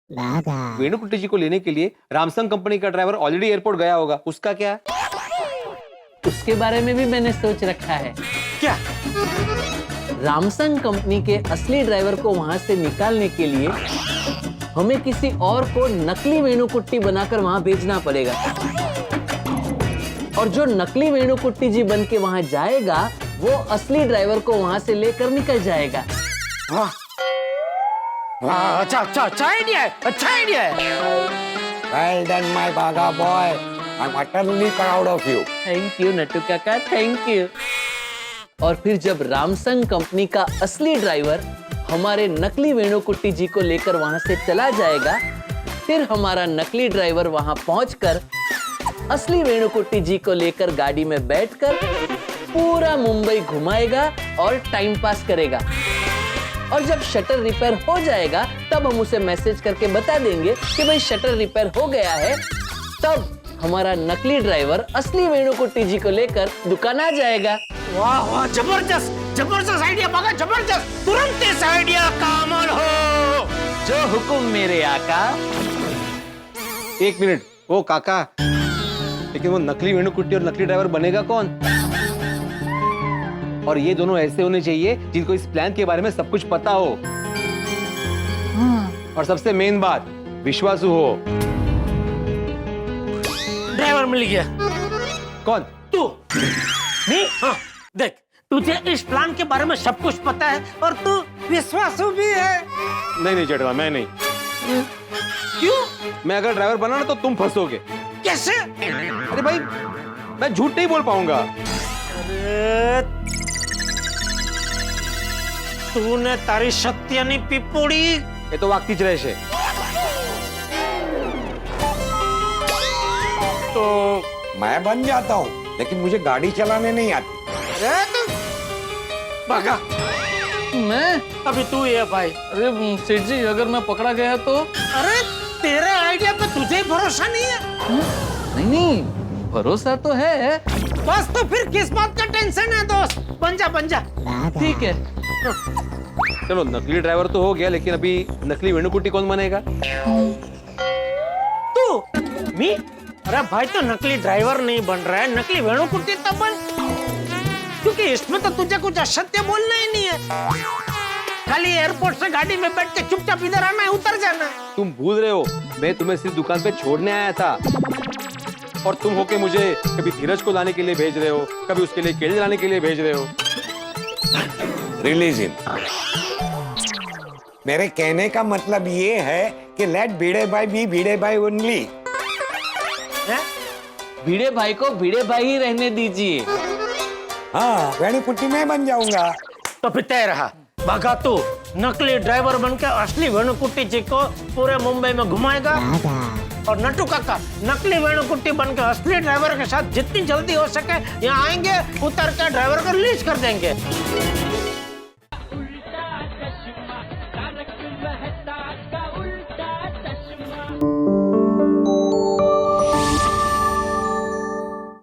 S10: वेणुकुट्टी जी को लेने के लिए रामसंग कंपनी का ड्राइवर ऑलरेडी एयरपोर्ट गया होगा, उसका क्या?
S4: उसके बारे में भी मैंने सोच रखा है।
S3: क्या?
S4: रामसंग कंपनी के असली ड्राइवर को वहां से निकालने के लिए हमें किसी और को नकली वेणुकुट्टी बनाकर वहां भेजना पड़ेगा और जो नकली वेणुकुट्टी जी बन के वहां जाएगा वो असली ड्राइवर को वहां से लेकर निकल जाएगा।
S3: वाह, अच्छा आइडिया है, अच्छा आइडिया है।
S6: Well done, my Baga boy. I'm utterly proud of you.
S4: Thank you Nattu काका, थैंक यू। और फिर जब रामसंग कंपनी का असली ड्राइवर हमारे नकली वेणुकुट्टी जी को लेकर वहां से चला जाएगा, फिर हमारा नकली ड्राइवर वहां पहुंचकर असली वेणुकुट्टी जी को लेकर गाड़ी में बैठकर पूरा मुंबई घुमाएगा और टाइम पास करेगा। और जब शटर रिपेयर हो जाएगा तब हम उसे मैसेज करके बता देंगे कि भाई शटर रिपेयर हो गया है। तब हमारा नकली ड्राइवर असली वेणुकुट्टी जी को लेकर दुकान आ जाएगा।
S3: वाह जबरदस्त आइडिया बागा, जबरदस्त। तुरंत इस आइडिया का अमल हो।
S4: जो हुकुम मेरे आका।
S10: एक मिनट, वो काका, लेकिन वो नकली वेणुकुट्टी और नकली ड्राइवर बनेगा कौन? और ये दोनों ऐसे होने चाहिए जिनको इस प्लान के बारे में सब कुछ पता हो। और सबसे मेन बात, विश्वासु हो।
S3: ड्राइवर मिल गया।
S10: कौन?
S3: तू। नहीं? हाँ, देख तुझे इस प्लान के बारे में सब कुछ पता है और तू विश्वासु भी है।
S10: नहीं जेठा, मैं नहीं।
S3: क्यों?
S10: मैं अगर ड्राइवर बना ना तो तुम फंसोगे।
S3: कैसे?
S10: अरे भाई, मैं झूठ नहीं बोल पाऊंगा।
S3: अरे तूने तारी सत्यानी पिपोड़ी।
S10: ये तो वाकतीच रहेश है।
S3: तो
S6: मैं बन जाता हूँ लेकिन मुझे गाड़ी चलाने नहीं आती।
S3: अरे तू बागा,
S4: मैं?
S3: अभी तू ये भाई।
S4: अरे सेठ जी, अगर मैं पकड़ा गया तो?
S3: अरे तेरे आइडिया पे तुझे भरोसा नहीं है?
S4: नहीं, भरोसा तो है।
S3: बस तो फिर किस बात का टेंशन है दोस्त? बन जा।
S4: ठीक है।
S10: चलो, नकली ड्राइवर तो हो गया, लेकिन अभी नकली वेणुकुट्टी कौन बनेगा?
S3: तू? मी? अरे भाई, तो नकली ड्राइवर नहीं बन रहा है, नकली वेणुकुट्टी तब बन, क्योंकि इसमें तो तुझे कुछ असत्य बोलना ही नहीं है। खाली एयरपोर्ट से गाड़ी में बैठ के चुपचाप इधर आना है, उतर जाना है।
S10: तुम भूल रहे हो, मैं तुम्हें सिर्फ दुकान पे छोड़ने आया था। और तुम होके मुझे कभी धीरज को लाने के लिए भेज रहे हो, कभी उसके लिए केले लाने के लिए भेज रहे हो।
S6: Release him. मेरे कहने का मतलब ये है कि लेट भिड़े भाई बी भिड़े भाई ओनली।
S4: भिड़े भाई को भिड़े भाई ही रहने दीजिए।
S6: हाँ, वेणुकुट्टी में बन जाऊंगा।
S3: तो फिर तय रहा, भागा तू नकली ड्राइवर बनकर असली वेणुकुट्टी जी को पूरे मुंबई में घुमाएगा, और नट्टू काका नकली वेणुकुट्टी बनकर असली ड्राइवर के साथ जितनी जल्दी हो सके यहाँ आएंगे, उतर कर ड्राइवर को रिलीज कर देंगे।